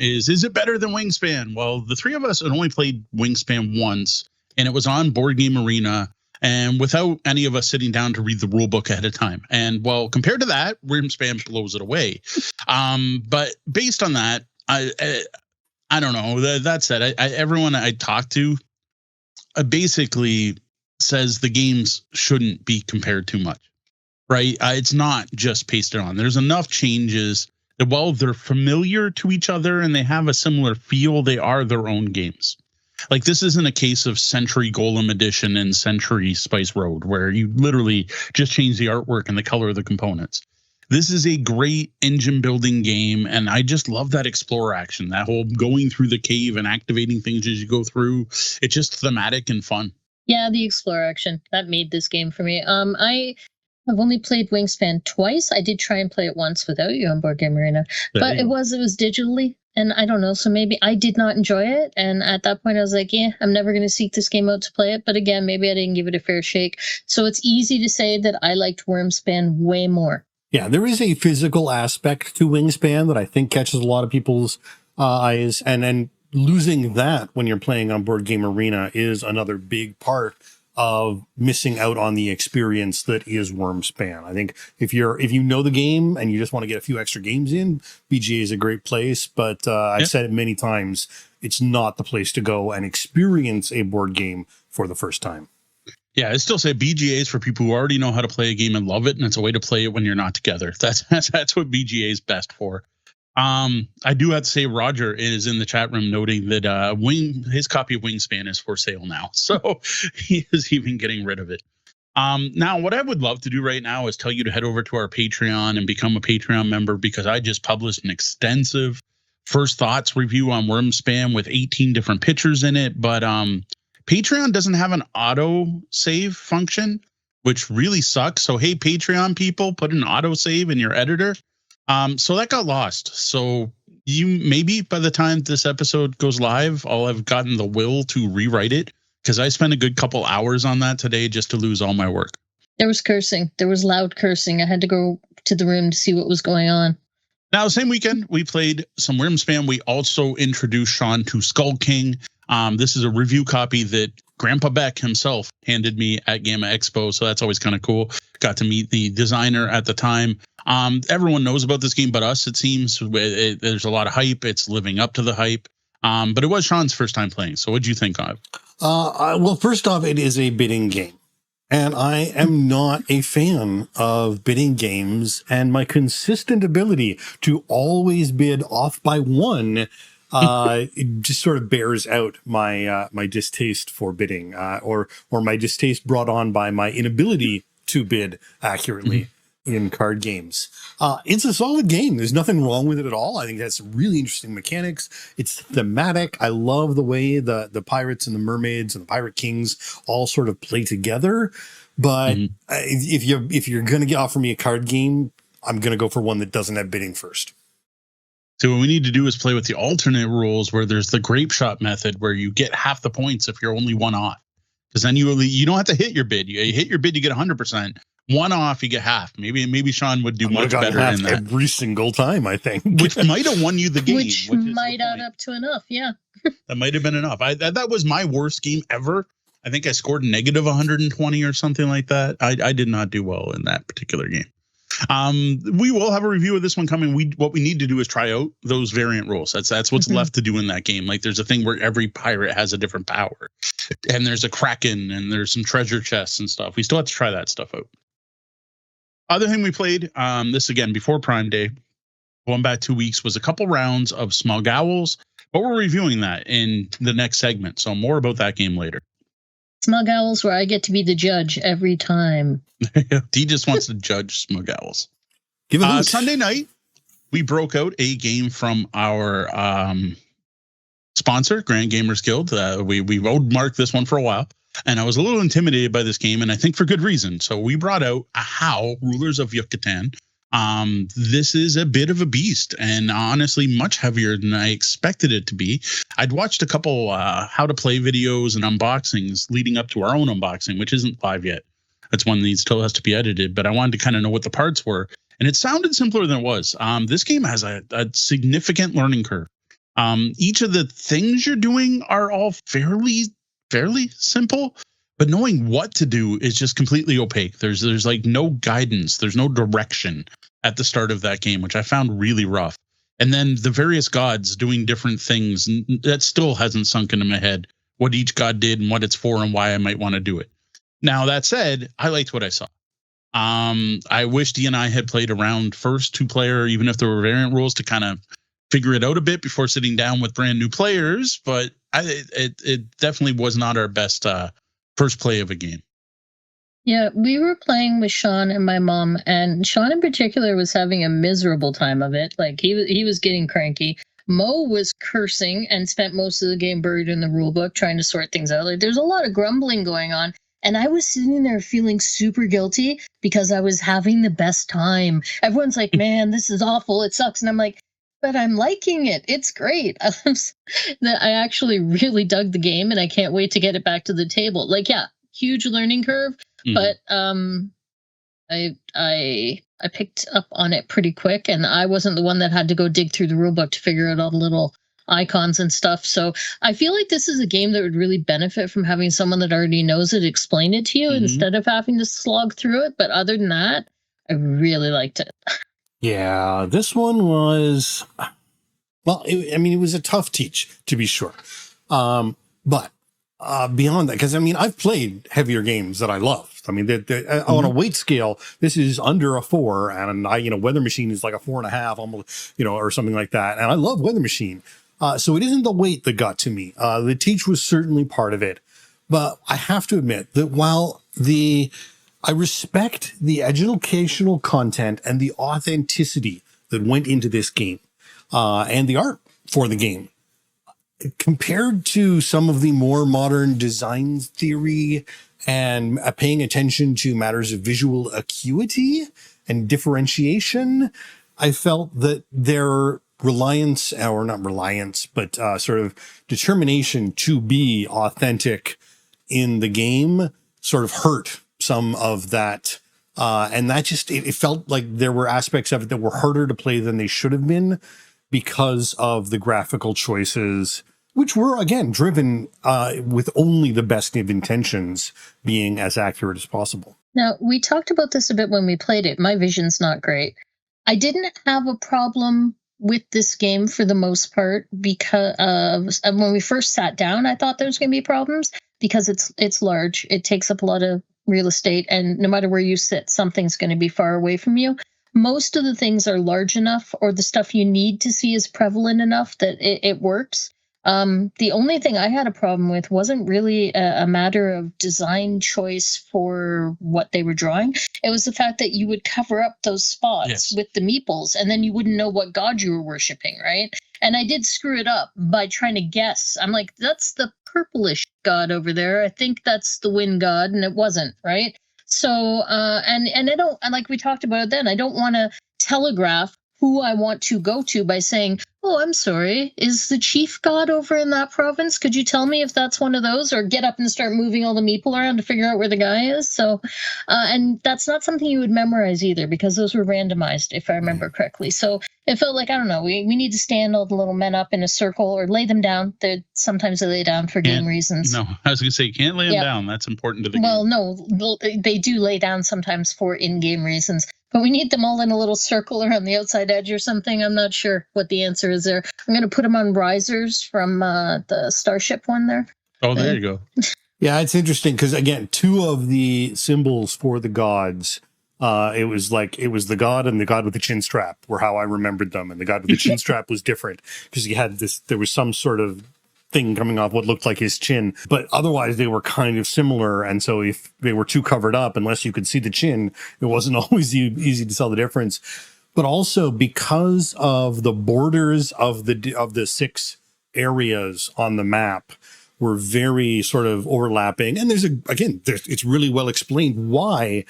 is it better than Wingspan? Well, the 3 of us had only played Wingspan once, and it was on Board Game Arena, and without any of us sitting down to read the rule book ahead of time. And, well, compared to that, Wingspan blows it away. But based on that, I don't know. That said, everyone I talked to basically says the games shouldn't be compared too much, right? It's not just pasted on. There's enough changes that while they're familiar to each other and they have a similar feel, they are their own games. This isn't a case of Century Golem Edition and Century Spice Road, where you literally just change the artwork and the color of the components. This is a great engine building game, and I just love that explore action, that whole going through the cave and activating things as you go through. It's just thematic and fun. Yeah, the Explorer action that made this game for me. I've only played Wingspan twice. I did try and play it once without you on Board Game Arena, but it was digitally, and I don't know. So maybe I did not enjoy it, and at that point I was like, yeah, I'm never going to seek this game out to play it. But again, maybe I didn't give it a fair shake. So it's easy to say that I liked Wingspan way more. Yeah, there is a physical aspect to Wingspan that I think catches a lot of people's eyes, and then losing that when you're playing on Board Game Arena is another big part of missing out on the experience that is Wormspan. I think if you know the game and you just want to get a few extra games in, BGA is a great place. But I've said it many times, it's not the place to go and experience a board game for the first time. Yeah, I still say BGA is for people who already know how to play a game and love it, and it's a way to play it when you're not together. That's what BGA is best for. I do have to say Roger is in the chat room noting that his copy of Wingspan is for sale now. So he is even getting rid of it. Now, what I would love to do right now is tell you to head over to our Patreon and become a Patreon member, because I just published an extensive first thoughts review on Wormspan with 18 different pictures in it. But Patreon doesn't have an auto save function, which really sucks. So, hey, Patreon people, put an auto save in your editor. So that got lost. So you maybe by the time this episode goes live, I'll have gotten the will to rewrite it, because I spent a good couple hours on that today just to lose all my work. There was cursing. There was loud cursing. I had to go to the room to see what was going on. Now, the same weekend, we played some Wormspan. We also introduced Sean to Skull King. This is a review copy that Grandpa Beck himself handed me at Gamma Expo, so that's always kind of cool. Got to meet the designer at the time. Everyone knows about this game but us, it seems. There's a lot of hype. It's living up to the hype. But it was Sean's first time playing. So what did you think of? Well, first off, it is a bidding game. And I am not a fan of bidding games, and my consistent ability to always bid off by one it just sort of bears out my my distaste for bidding, or my distaste brought on by my inability to bid accurately in card games. It's a solid game. There's nothing wrong with it at all. I think that's really interesting mechanics. It's thematic. I love the way the pirates and the mermaids and the pirate kings all sort of play together. But if you're going to offer me a card game, I'm going to go for one that doesn't have bidding first. So what we need to do is play with the alternate rules, where there's the grape shot method, where you get half the points if you're only one off. Because then you don't have to hit your bid. You hit your bid, you get 100%. One off, you get half. Maybe Sean would do much better than that every single time, I think. Which might have won you the game. Which might add up to enough, yeah. That might have been enough. That was my worst game ever. I think I scored negative 120 or something like that. I did not do well in that particular game. We will have a review of this one coming. What we need to do is try out those variant rules. That's what's left to do in that game. Like, there's a thing where every pirate has a different power, and there's a kraken, and there's some treasure chests and stuff. We still have to try that stuff out. Other thing we played, this again before Prime Day, going back 2 weeks, was a couple rounds of Smug Owls, but we're reviewing that in the next segment. So more about that game later. Smug Owls, where I get to be the judge every time. He just wants to judge Smug Owls. Sunday night, we broke out a game from our sponsor, Grand Gamers Guild. We've owed Mark this one for a while, and I was a little intimidated by this game, and I think for good reason. So we brought out Ahau, Rulers of Yucatan. This is a bit of a beast, and honestly much heavier than I expected it to be. I'd watched a couple how to play videos and unboxings leading up to our own unboxing, which isn't live yet. That's one that still has to be edited, but I wanted to kind of know what the parts were, and it sounded simpler than it was. This game has a significant learning curve. Each of the things you're doing are all fairly simple, but knowing what to do is just completely opaque. There's like no guidance. There's no direction at the start of that game, which I found really rough. And then the various gods doing different things, that still hasn't sunk into my head, what each god did and what it's for and why I might want to do it. Now, that said, I liked what I saw. I wish D and I had played around first 2-player, even if there were variant rules, to kind of figure it out a bit before sitting down with brand new players. But it definitely was not our best first play of a game. Yeah, we were playing with Sean and my mom, and Sean in particular was having a miserable time of it. Like, he was getting cranky. Mo was cursing and spent most of the game buried in the rule book trying to sort things out. Like there's a lot of grumbling going on. And I was sitting there feeling super guilty because I was having the best time. Everyone's like, man, this is awful. It sucks. And I'm like, but I'm liking it. It's great. I actually really dug the game and I can't wait to get it back to the table. Like, yeah, huge learning curve, but I picked up on it pretty quick, and I wasn't the one that had to go dig through the rulebook to figure out all the little icons and stuff. So I feel like this is a game that would really benefit from having someone that already knows it explain it to you instead of having to slog through it. But other than that, I really liked it. Yeah, this one was, well, it was a tough teach, to be sure. But beyond that, because I've played heavier games that I love. On a weight scale, this is under a 4, and Weather Machine is like a 4.5, almost, or something like that. And I love Weather Machine. So it isn't the weight that got to me. The teach was certainly part of it, but I have to admit that while I respect the educational content and the authenticity that went into this game, and the art for the game, compared to some of the more modern design theory and paying attention to matters of visual acuity and differentiation, I felt that their reliance, or not reliance, but sort of determination to be authentic in the game sort of hurt some of that. And that just, it felt like there were aspects of it that were harder to play than they should have been because of the graphical choices, which were, again, driven with only the best of intentions being as accurate as possible. Now, we talked about this a bit when we played it. My vision's not great. I didn't have a problem with this game for the most part because when we first sat down, I thought there was going to be problems because it's large. It takes up a lot of real estate, and no matter where you sit, something's going to be far away from you. Most of the things are large enough, or the stuff you need to see is prevalent enough that it works. The only thing I had a problem with wasn't really a matter of design choice for what they were drawing. It was the fact that you would cover up those spots with the meeples, and then you wouldn't know what god you were worshiping, right? And I did screw it up by trying to guess. I'm like, that's the purplish god over there. I think that's the wind god, and it wasn't, right? So, and I don't, like we talked about it then, I don't want to telegraph who I want to go to by saying, oh, I'm sorry, is the chief god over in that province? Could you tell me if that's one of those? Or get up and start moving all the meeple around to figure out where the guy is. So, and that's not something you would memorize either, because those were randomized, if I remember correctly. So it felt like, I don't know, we need to stand all the little men up in a circle or lay them down. Sometimes they lay down for game reasons. No, I was going to say, you can't lay them down. That's important to the game. Well, no, they do lay down sometimes for in-game reasons. But we need them all in a little circle around the outside edge or something. I'm not sure what the answer is there. I'm going to put them on risers from the Starship one there. Oh, there you go. Yeah, it's interesting because, again, 2 of the symbols for the gods, it was the god and the god with the chin strap were how I remembered them. And the god with the chin strap was different because he had there was some sort of thing coming off what looked like his chin, but otherwise they were kind of similar. And so if they were too covered up, unless you could see the chin, it wasn't always easy to tell the difference. But also because of the borders of the 6 areas on the map were very sort of overlapping. And it's really well explained why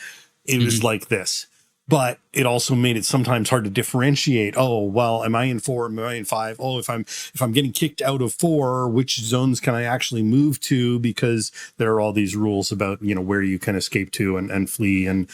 it was like this. But it also made it sometimes hard to differentiate. Oh, well, am I in 4? Am I in 5? Oh, if I'm getting kicked out of 4, which zones can I actually move to? Because there are all these rules about, where you can escape to and flee and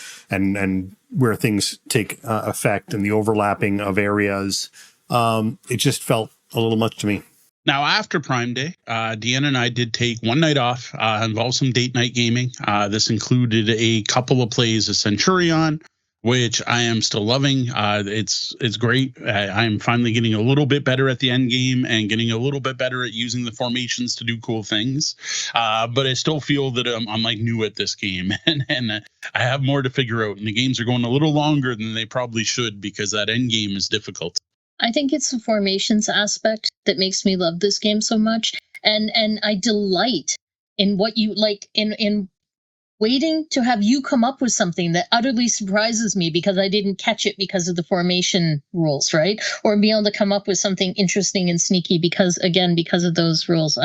where things take effect and the overlapping of areas. It just felt a little much to me. Now, after Prime Day, Deanna and I did take one night off, involved some date night gaming. This included a couple of plays of Centurion, which I am still loving. It's great. I'm finally getting a little bit better at the end game and getting a little bit better at using the formations to do cool things. But I still feel that I'm like new at this game and I have more to figure out. And the games are going a little longer than they probably should because that end game is difficult. I think it's the formations aspect that makes me love this game so much. And I delight in what you like in waiting to have you come up with something that utterly surprises me because I didn't catch it because of the formation rules, right? Or be able to come up with something interesting and sneaky because of those rules.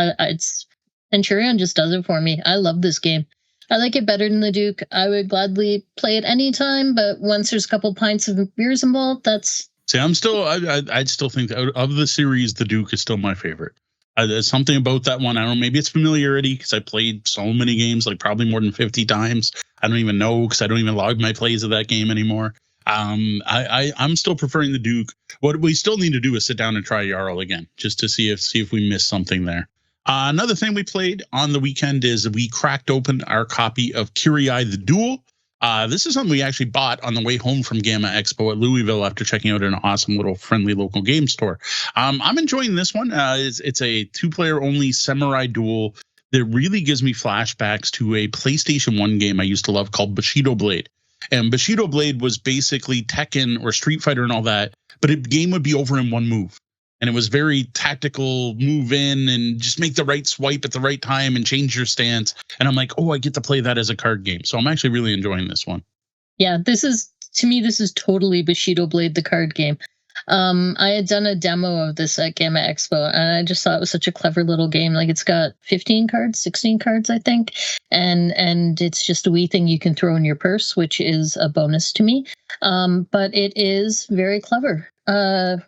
Centurion just does it for me. I love this game. I like it better than the Duke. I would gladly play it anytime, but once there's a couple pints of beers involved, that's... See, I'd still think that of the series, the Duke is still my favorite. There's something about that one. I don't know. Maybe it's familiarity because I played so many games, like probably more than 50 times. I don't even know because I don't even log my plays of that game anymore. I'm still preferring the Duke. What we still need to do is sit down and try Jarl again, just to see if we missed something there. Another thing we played on the weekend is we cracked open our copy of Kyriai the Duel. This is something we actually bought on the way home from Gamma Expo at Louisville after checking out an awesome little friendly local game store. I'm enjoying this one. It's a 2-player only samurai duel that really gives me flashbacks to a PlayStation 1 game I used to love called Bushido Blade. And Bushido Blade was basically Tekken or Street Fighter and all that, but the game would be over in one move. And it was very tactical, move in and just make the right swipe at the right time and change your stance. And I'm like, oh, I get to play that as a card game. So I'm actually really enjoying this one. Yeah, this is totally Bushido Blade, the card game. I had done a demo of this at Gamma Expo, and I just thought it was such a clever little game. Like, it's got 15 cards, 16 cards, I think. And it's just a wee thing you can throw in your purse, which is a bonus to me. But it is very clever.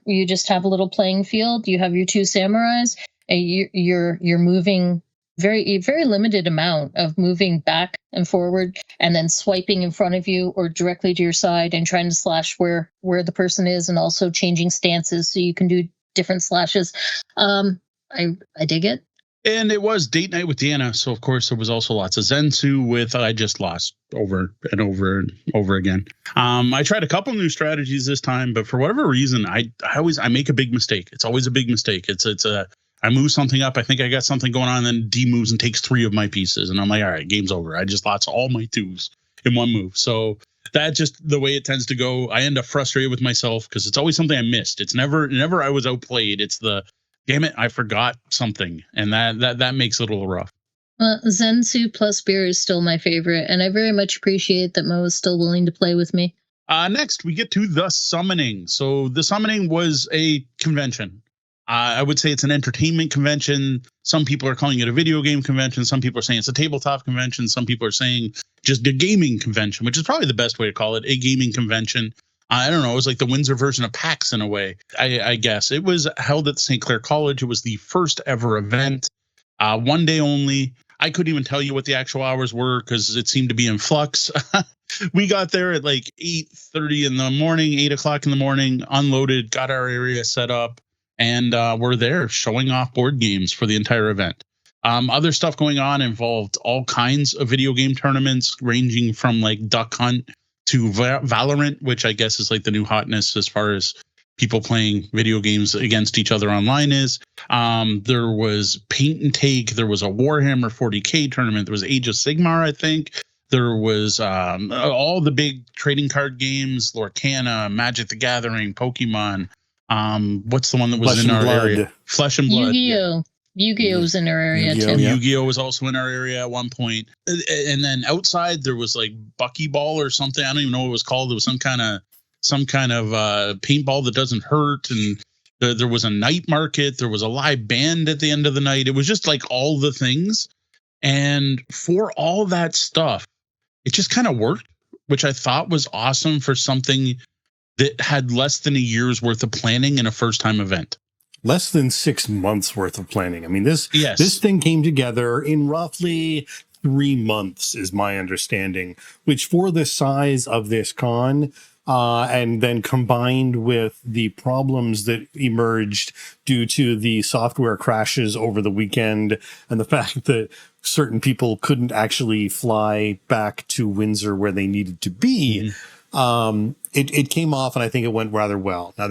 You just have a little playing field. You have your 2 samurais. You're moving very limited amount of moving back and forward, and then swiping in front of you or directly to your side and trying to slash where the person is, and also changing stances so you can do different slashes. I dig it. And it was date night with Deanna, so of course there was also lots of Zensu with I just lost over and over and over again. I tried a couple new strategies this time, but for whatever reason, I make a big mistake. It's always a big mistake. I move something up. I think I got something going on, and then D moves and takes 3 of my pieces, and I'm like, all right, game's over. I just lost all my 2s in one move. So that's just the way it tends to go. I end up frustrated with myself because it's always something I missed. It's never I was outplayed. It's the damn it, I forgot something, and that makes it a little rough. Zensu plus beer is still my favorite, and I very much appreciate that Mo is still willing to play with me. Next, we get to The Summoning. So The Summoning was a convention. I would say it's an entertainment convention. Some people are calling it a video game convention. Some people are saying it's a tabletop convention. Some people are saying just a gaming convention, which is probably the best way to call it, a gaming convention. I don't know. It was like the Windsor version of PAX in a way, I guess. It was held at St. Clair College. It was the first ever event, 1 day only. I couldn't even tell you what the actual hours were because it seemed to be in flux. We got there at like 8:30 in the morning, 8 o'clock in the morning, unloaded, got our area set up, and we're there showing off board games for the entire event. Other stuff going on involved all kinds of video game tournaments, ranging from like Duck Hunt to Valorant, which I guess is like the new hotness as far as people playing video games against each other online is. There was Paint and Take. There was a Warhammer 40K tournament. There was Age of Sigmar, I think. There was all the big trading card games, Lorcana, Magic the Gathering, Pokemon. What's the one that was Flesh in and our Blood. area? Flesh and Blood. Yu-Gi-Oh! Yu-Gi-Oh! Was in our area Yu-Gi-Oh! too. Yeah. Yu-Gi-Oh! Was also in our area at one point. And then outside there was like Buckyball or something. I don't even know what it was called. There was some kind of paintball that doesn't hurt. And there was a night market. There was a live band at the end of the night. It was just like all the things. And for all that stuff, it just kind of worked, which I thought was awesome for something that had less than a year's worth of planning in a first time event. Less than 6 months worth of planning. I mean, this thing came together in roughly 3 months, is my understanding, which for the size of this con, and then combined with the problems that emerged due to the software crashes over the weekend and the fact that certain people couldn't actually fly back to Windsor where they needed to be, it came off, and I think it went rather well. Now,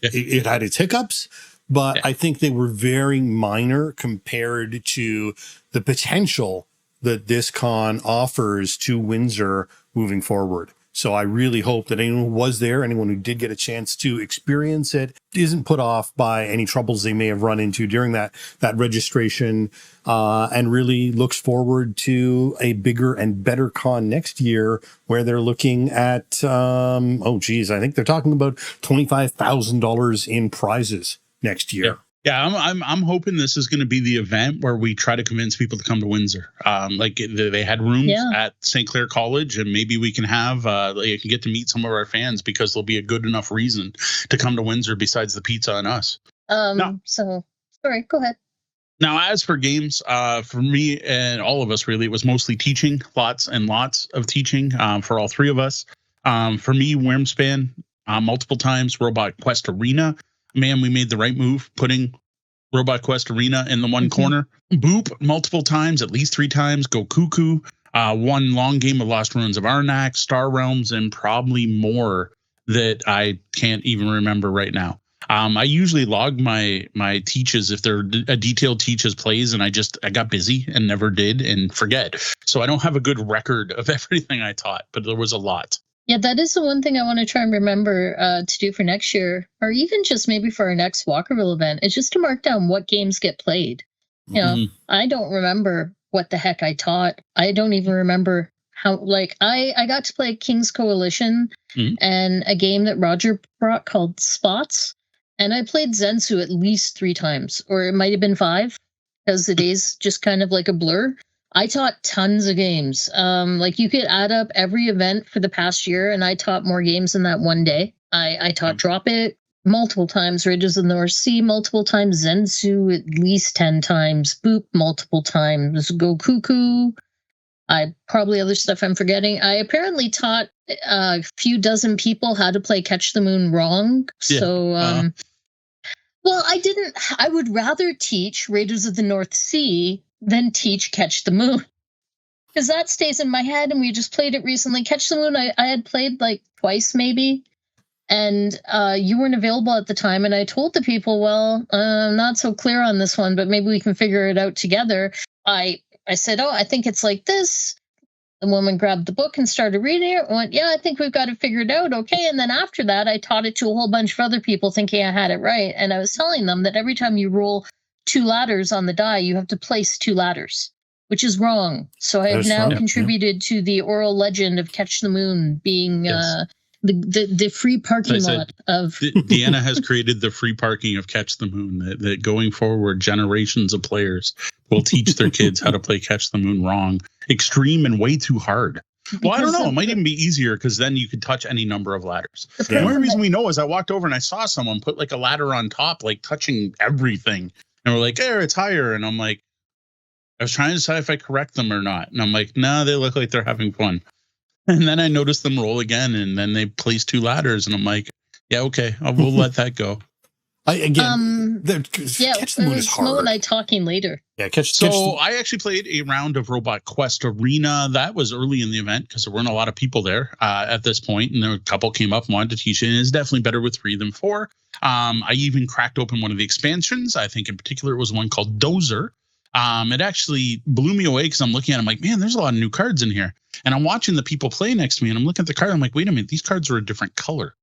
it had its hiccups, but I think they were very minor compared to the potential that this con offers to Windsor moving forward. So I really hope that anyone who was there, anyone who did get a chance to experience it, isn't put off by any troubles they may have run into during that registration, and really looks forward to a bigger and better con next year, where they're looking at, I think they're talking about $25,000 in prizes next year. Yeah. Yeah, I'm hoping this is going to be the event where we try to convince people to come to Windsor. They had rooms at St. Clair College, and maybe we can have can get to meet some of our fans, because there'll be a good enough reason to come to Windsor besides the pizza and us. So sorry, go ahead. Now, as for games, for me and all of us, really, it was mostly teaching, lots and lots of teaching for all three of us. For me, Wyrmspan, multiple times, Robot Quest Arena. Man, we made the right move putting Robot Quest Arena in the one corner. Boop multiple times, at least 3 times. Go Cuckoo. One long game of Lost Ruins of Arnak, Star Realms, and probably more that I can't even remember right now. I usually log my teaches if they're a detailed teaches plays, and I got busy and never did and forget. So I don't have a good record of everything I taught, but there was a lot. Yeah, that is the one thing I want to try and remember to do for next year, or even just maybe for our next Walkerville event, is just to mark down what games get played. You know, I don't remember what the heck I taught. I don't even remember how, like, I got to play King's Coalition and a game that Roger brought called Spots. And I played Zensu at least 3 times, or it might have been 5, because the days just kind of like a blur. I taught tons of games. Like, you could add up every event for the past year, and I taught more games in that one day. I taught Drop It multiple times, Ridges of the North Sea multiple times, Zensu at least 10 times, Boop multiple times, Go Cuckoo. Probably other stuff I'm forgetting. I apparently taught a few dozen people how to play Catch the Moon wrong. Yeah. So, well, I would rather teach Raiders of the North Sea than teach Catch the Moon, because that stays in my head, and we just played it recently. Catch the Moon, I had played like twice maybe, and you weren't available at the time, and I told the people, well, I'm not so clear on this one, but maybe we can figure it out together. I said, I think it's like this. The woman grabbed the book and started reading it and went, yeah, I think we've got it figured out. Okay. And then after that, I taught it to a whole bunch of other people thinking I had it right. And I was telling them that every time you roll 2 ladders on the die, you have to place 2 ladders, which is wrong. So I have now contributed to the oral legend of Catch the Moon being the free parking lot of Deanna has created the free parking of Catch the Moon, that going forward, generations of players will teach their kids how to play Catch the Moon wrong, extreme, and way too hard. Well, I don't know. It might even be easier, because then you could touch any number of ladders. The only reason we know is I walked over and I saw someone put like a ladder on top, like touching everything. And we're like, there, it's higher. And I'm like, I was trying to decide if I correct them or not. And I'm like, no, they look like they're having fun. And then I noticed them roll again, and then they place 2 ladders. And I'm like, yeah, okay, we'll let that go. Catch the Moon is hard. Mo and I talking later. Yeah, I actually played a round of Robot Quest Arena. That was early in the event, because there weren't a lot of people there at this point, and there a couple came up and wanted to teach it. And it's definitely better with 3 than 4. I even cracked open one of the expansions. I think in particular it was one called Dozer. It actually blew me away, because I'm looking at it, I'm like, man, there's a lot of new cards in here. And I'm watching the people play next to me, and I'm looking at the card. I'm like, wait a minute, these cards are a different color.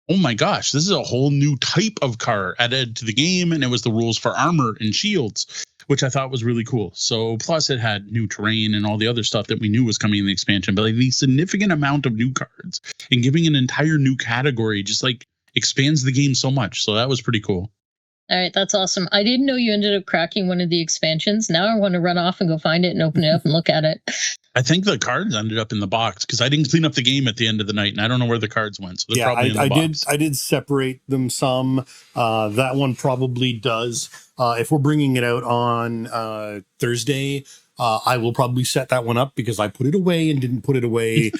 Oh my gosh, this is a whole new type of card added to the game. And it was the rules for armor and shields, which I thought was really cool. So plus it had new terrain and all the other stuff that we knew was coming in the expansion, but like the significant amount of new cards and giving an entire new category just like expands the game so much. So that was pretty cool. All right, that's awesome. I didn't know you ended up cracking one of the expansions. Now I want to run off and go find it and open it up and look at it. I think the cards ended up in the box, because I didn't clean up the game at the end of the night, and I don't know where the cards went. So they're probably in the box. I did separate them some. That one probably does. If we're bringing it out on Thursday, I will probably set that one up, because I put it away and didn't put it away.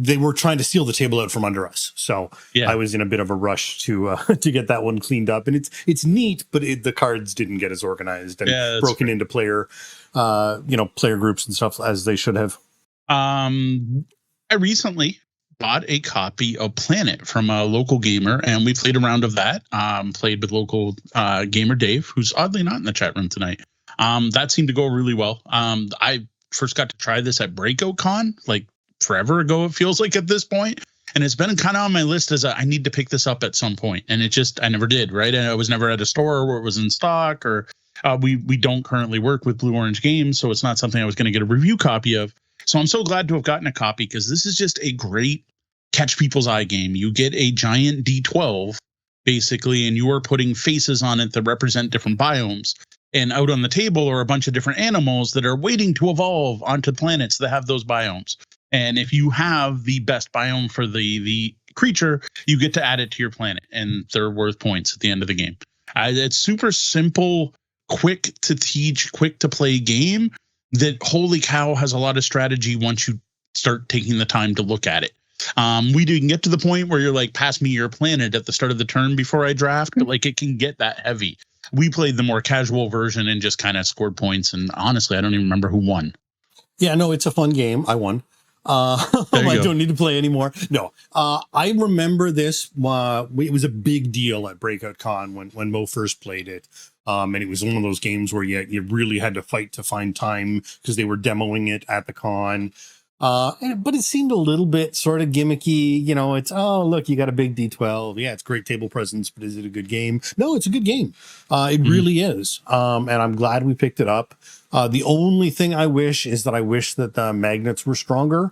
They were trying to steal the table out from under us, so I was in a bit of a rush to get that one cleaned up. And it's neat, but the cards didn't get as organized and broken into player groups and stuff as they should have. I recently bought a copy of Planet from a local gamer, and we played a round of that. Played with local gamer Dave, who's oddly not in the chat room tonight. That seemed to go really well. I first got to try this at BreakoutCon like forever ago, it feels like at this point. And it's been kind of on my list as I need to pick this up at some point. And I never did, right? And I was never at a store where it was in stock, or we don't currently work with Blue Orange Games. So it's not something I was going to get a review copy of. So I'm so glad to have gotten a copy, because this is just a great catch people's eye game. You get a giant D12 basically, and you are putting faces on it that represent different biomes. And out on the table are a bunch of different animals that are waiting to evolve onto planets that have those biomes. And if you have the best biome for the creature, you get to add it to your planet, and they're worth points at the end of the game. It's super simple, quick to teach, quick to play game that, holy cow, has a lot of strategy once you start taking the time to look at it. We didn't get to the point where you're like, pass me your planet at the start of the turn before I draft, but like, it can get that heavy. We played the more casual version and just kind of scored points. And honestly, I don't even remember who won. Yeah, no, it's a fun game. I won. I don't need to play anymore. No, I remember this. It was a big deal at Breakout Con when Mo first played it. And it was one of those games where you really had to fight to find time, because they were demoing it at the con. But it seemed a little bit sort of gimmicky. You know, it's, oh, look, you got a big D12. Yeah, it's great table presence, but is it a good game? No, it's a good game. It really is. And I'm glad we picked it up. The only thing I wish is that the magnets were stronger.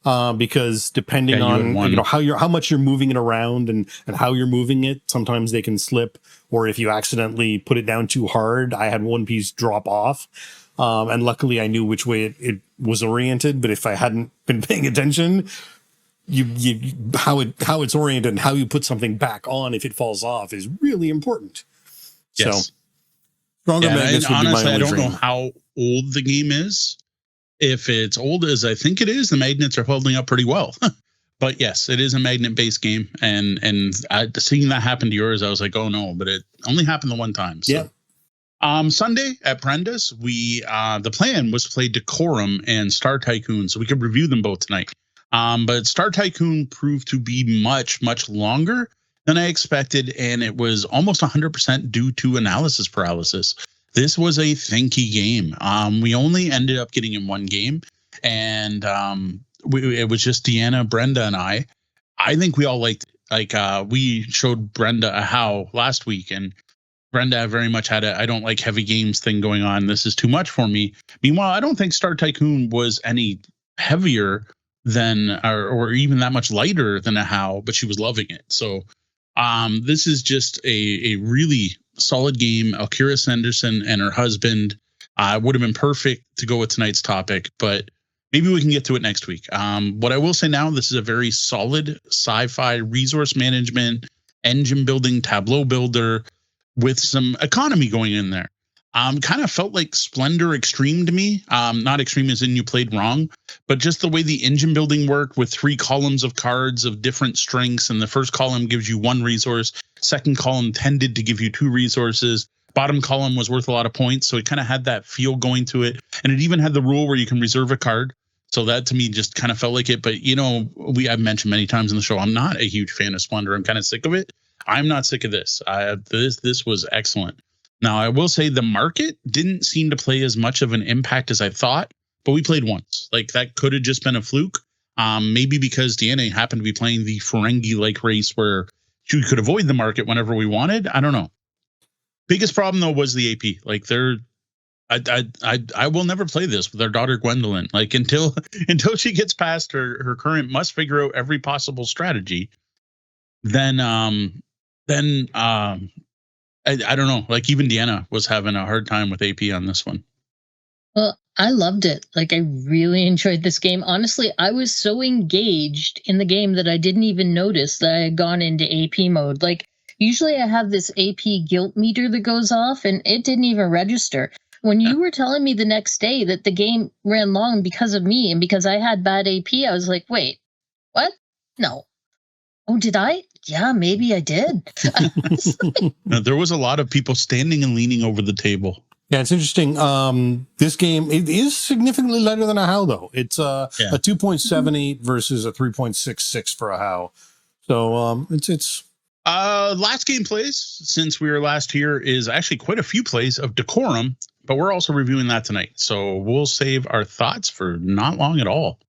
Because depending on how much you're moving it around and how you're moving it, sometimes they can slip, or if you accidentally put it down too hard, I had one piece drop off. And luckily I knew which way it was oriented, but if I hadn't been paying attention, how it's oriented and how you put something back on if it falls off is really important. Yes. So stronger magnets would be my only I don't dream. know how old the game is. If it's old as I think it is, the magnets are holding up pretty well. But yes, it is a magnet-based game, and seeing that happen to yours, I was like, oh no, but it only happened the one time. So. Yeah. Sunday at Brenda's, the plan was to play Decorum and Star Tycoon, so we could review them both tonight. But Star Tycoon proved to be much, much longer than I expected, and it was almost 100% due to analysis paralysis. This was a thinky game. We only ended up getting in one game, and it was just Deanna, Brenda, and I. I think we all liked it. Like, we showed Brenda a how last week, and Brenda very much had I don't like heavy games thing going on. This is too much for me. Meanwhile, I don't think Star Tycoon was any heavier than, or even that much lighter than a how, but she was loving it. So this is just a really solid game. Alkira Sanderson and her husband would have been perfect to go with tonight's topic, but maybe we can get to it next week. What I will say now, this is a very solid sci-fi resource management, engine building, tableau builder with some economy going in there. Kind of felt like Splendor Extreme to me. Not extreme as in you played wrong, but just the way the engine building worked with 3 columns of cards of different strengths. And the first column gives you 1 resource. Second column tended to give you 2 resources. Bottom column was worth a lot of points. So it kind of had that feel going to it. And it even had the rule where you can reserve a card. So that to me just kind of felt like it. But, you know, I've mentioned many times in the show, I'm not a huge fan of Splendor. I'm kind of sick of it. I'm not sick of this. This was excellent. Now, I will say the market didn't seem to play as much of an impact as I thought, but we played once. Like, that could have just been a fluke. Maybe because Deanna happened to be playing the Ferengi-like race where she could avoid the market whenever we wanted. I don't know. Biggest problem, though, was the AP. Like, I will never play this with our daughter Gwendolyn. Like, until she gets past her current must figure out every possible strategy, then I don't know. Like, even Deanna was having a hard time with AP on this one. Well, I loved it. Like, I really enjoyed this game. Honestly, I was so engaged in the game that I didn't even notice that I had gone into AP mode. Like, usually I have this AP guilt meter that goes off, and it didn't even register. When you were telling me the next day that the game ran long because of me and because I had bad AP, I was like, wait, what? No. Oh, did I? Yeah, maybe I did. There was a lot of people standing and leaning over the table. Yeah, it's interesting. This game, it is significantly lighter than a how, though. It's a 2.78 versus a 3.66 for a how. So it's last game plays since we were last here is actually quite a few plays of Decorum, but we're also reviewing that tonight. So we'll save our thoughts for not long at all.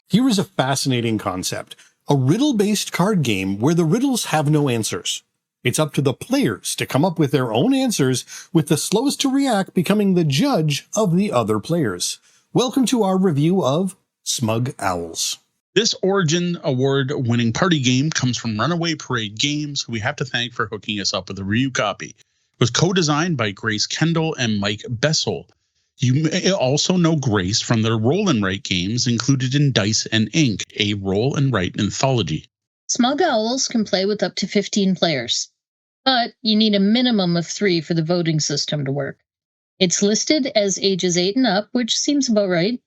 Here is a fascinating concept: a riddle-based card game where the riddles have no answers. It's up to the players to come up with their own answers, with the slowest to react becoming the judge of the other players. Welcome to our review of Smug Owls. This Origin Award-winning party game comes from Runaway Parade Games, who we have to thank for hooking us up with a review copy. It was co-designed by Grace Kendall and Mike Bessel. You may also know Grace from their Roll and Write games included in Dice and Ink, a roll and write anthology. Smug Owls can play with up to 15 players, but you need a minimum of 3 for the voting system to work. It's listed as ages 8 and up, which seems about right.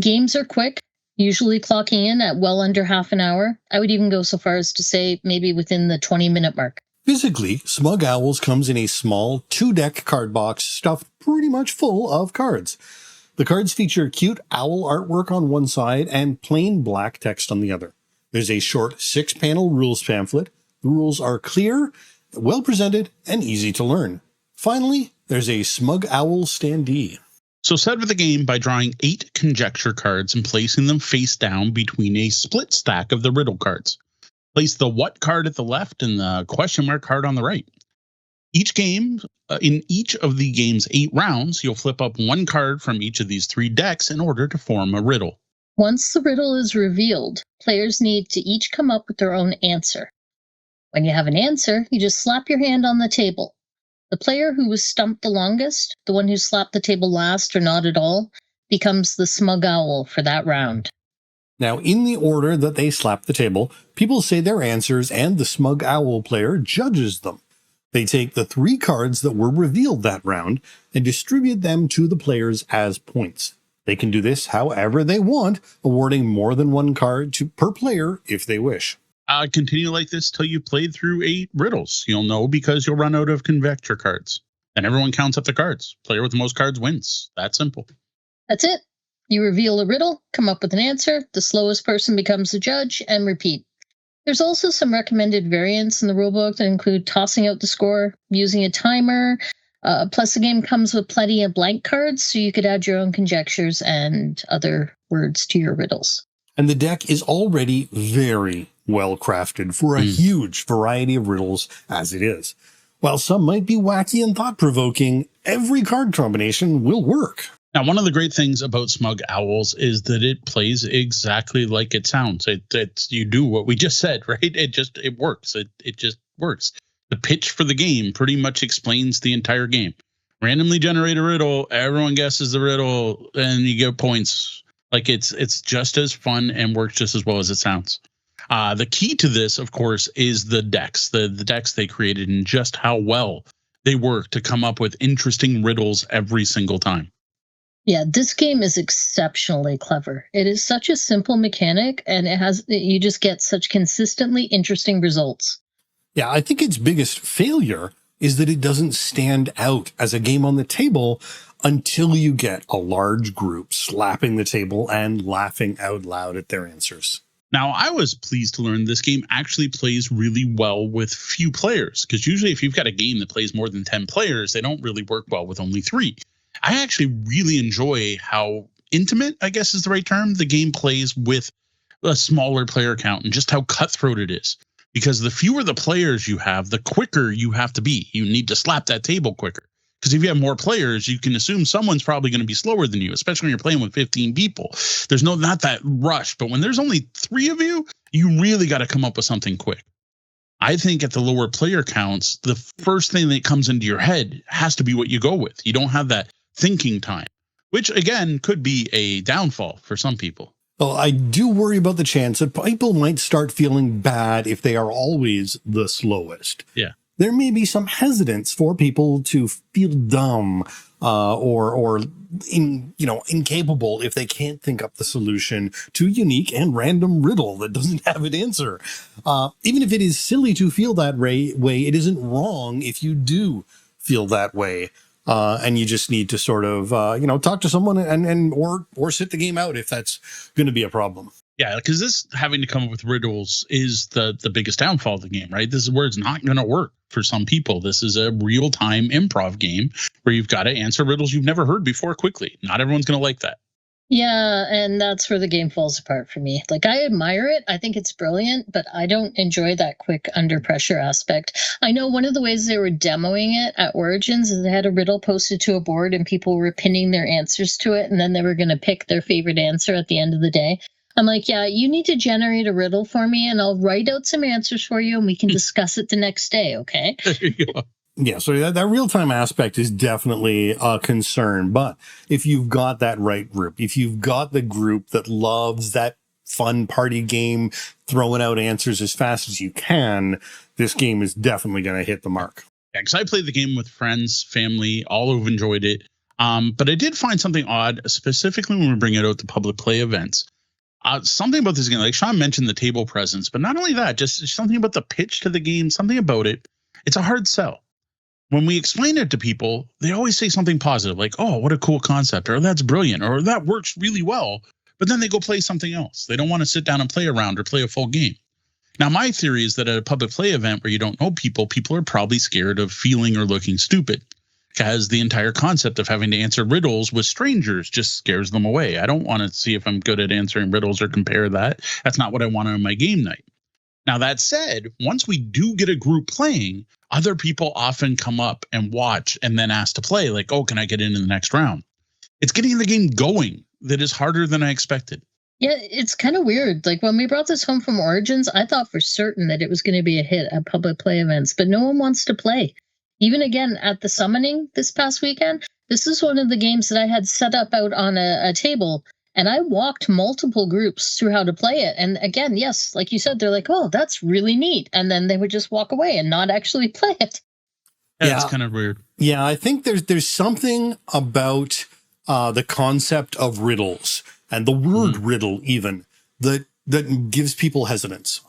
Games are quick, usually clocking in at well under half an hour. I would even go so far as to say maybe within the 20-minute mark. Physically, Smug Owls comes in a small 2-deck card box stuffed pretty much full of cards. The cards feature cute owl artwork on one side and plain black text on the other. There's a short 6-panel rules pamphlet. The rules are clear, well presented, and easy to learn. Finally, there's a Smug Owl standee. So set with the game by drawing 8 conjecture cards and placing them face down between a split stack of the riddle cards. Place the what card at the left and the question mark card on the right. Each game, in each of the game's 8 rounds, you'll flip up 1 card from each of these 3 decks in order to form a riddle. Once the riddle is revealed, players need to each come up with their own answer. When you have an answer, you just slap your hand on the table. The player who was stumped the longest, the one who slapped the table last or not at all, becomes the Smug Owl for that round. Now, in the order that they slap the table, people say their answers and the Smug Owl player judges them. They take the 3 cards that were revealed that round and distribute them to the players as points. They can do this however they want, awarding more than 1 card per player if they wish. Continue like this till you've played through 8 riddles. You'll know because you'll run out of conjecture cards. And everyone counts up the cards. Player with the most cards wins. That simple. That's it. You reveal a riddle, come up with an answer, the slowest person becomes the judge, and repeat. There's also some recommended variants in the rulebook that include tossing out the score, using a timer, plus the game comes with plenty of blank cards, so you could add your own conjectures and other words to your riddles. And the deck is already very well crafted for a huge variety of riddles as it is. While some might be wacky and thought-provoking, every card combination will work. Now, one of the great things about Smug Owls is that it plays exactly like it sounds. You do what we just said, right? It works. It just works. The pitch for the game pretty much explains the entire game. Randomly generate a riddle, everyone guesses the riddle, and you get points. Like it's just as fun and works just as well as it sounds. The key to this, of course, is the decks. The decks they created and just how well they work to come up with interesting riddles every single time. Yeah, this game is exceptionally clever. It is such a simple mechanic, and you just get such consistently interesting results. Yeah, I think its biggest failure is that it doesn't stand out as a game on the table until you get a large group slapping the table and laughing out loud at their answers. Now, I was pleased to learn this game actually plays really well with few players, because usually if you've got a game that plays more than 10 players, they don't really work well with only 3. I actually really enjoy how intimate, I guess is the right term, the game plays with a smaller player count and just how cutthroat it is. Because the fewer the players you have, the quicker you have to be. You need to slap that table quicker. Because if you have more players, you can assume someone's probably going to be slower than you, especially when you're playing with 15 people. There's not that rush. But when there's only 3 of you, you really got to come up with something quick. I think at the lower player counts, the first thing that comes into your head has to be what you go with. You don't have that thinking time, which again could be a downfall for some people. Well, I do worry about the chance that people might start feeling bad if they are always the slowest. Yeah. There may be some hesitance for people to feel dumb or incapable if they can't think up the solution to a unique and random riddle that doesn't have an answer. Even if it is silly to feel that way, it isn't wrong if you do feel that way. And you just need to sort of, talk to someone or sit the game out if that's going to be a problem. Yeah, because this having to come up with riddles is the biggest downfall of the game, right? This is where it's not going to work for some people. This is a real-time improv game where you've got to answer riddles you've never heard before quickly. Not everyone's going to like that. Yeah, and that's where the game falls apart for me. Like, I admire it. I think it's brilliant, but I don't enjoy that quick under pressure aspect. I know one of the ways they were demoing it at Origins is they had a riddle posted to a board and people were pinning their answers to it, and then they were going to pick their favorite answer at the end of the day. I'm like, yeah, you need to generate a riddle for me, and I'll write out some answers for you, and we can discuss it the next day, okay? There you go. Yeah, so that real-time aspect is definitely a concern. But if you've got that right group, if you've got the group that loves that fun party game, throwing out answers as fast as you can, this game is definitely going to hit the mark. Yeah, because I played the game with friends, family, all who've enjoyed it. But I did find something odd, specifically when we bring it out to public play events. Something about this game, like Sean mentioned the table presence, but not only that, just something about the pitch to the game, something about it. It's a hard sell. When we explain it to people, they always say something positive, like, oh, what a cool concept, or that's brilliant, or that works really well. But then they go play something else. They don't want to sit down and play a round or play a full game. Now, my theory is that at a public play event where you don't know people, people are probably scared of feeling or looking stupid, because the entire concept of having to answer riddles with strangers just scares them away. I don't want to see if I'm good at answering riddles or compare that. That's not what I want on my game night. Now, that said, once we do get a group playing, other people often come up and watch and then ask to play, like, oh, can I get into the next round? It's getting the game going that is harder than I expected. Yeah, it's kind of weird. Like, when we brought this home from Origins, I thought for certain that it was going to be a hit at public play events, but no one wants to play. Even again, at the summoning this past weekend, this is one of the games that I had set up out on a table, and I walked multiple groups through how to play it. And again, yes, like you said, they're like, oh, that's really neat. And then they would just walk away and not actually play it. That's kind of weird. Yeah, I think there's something about the concept of riddles and the word riddle even that gives people hesitance.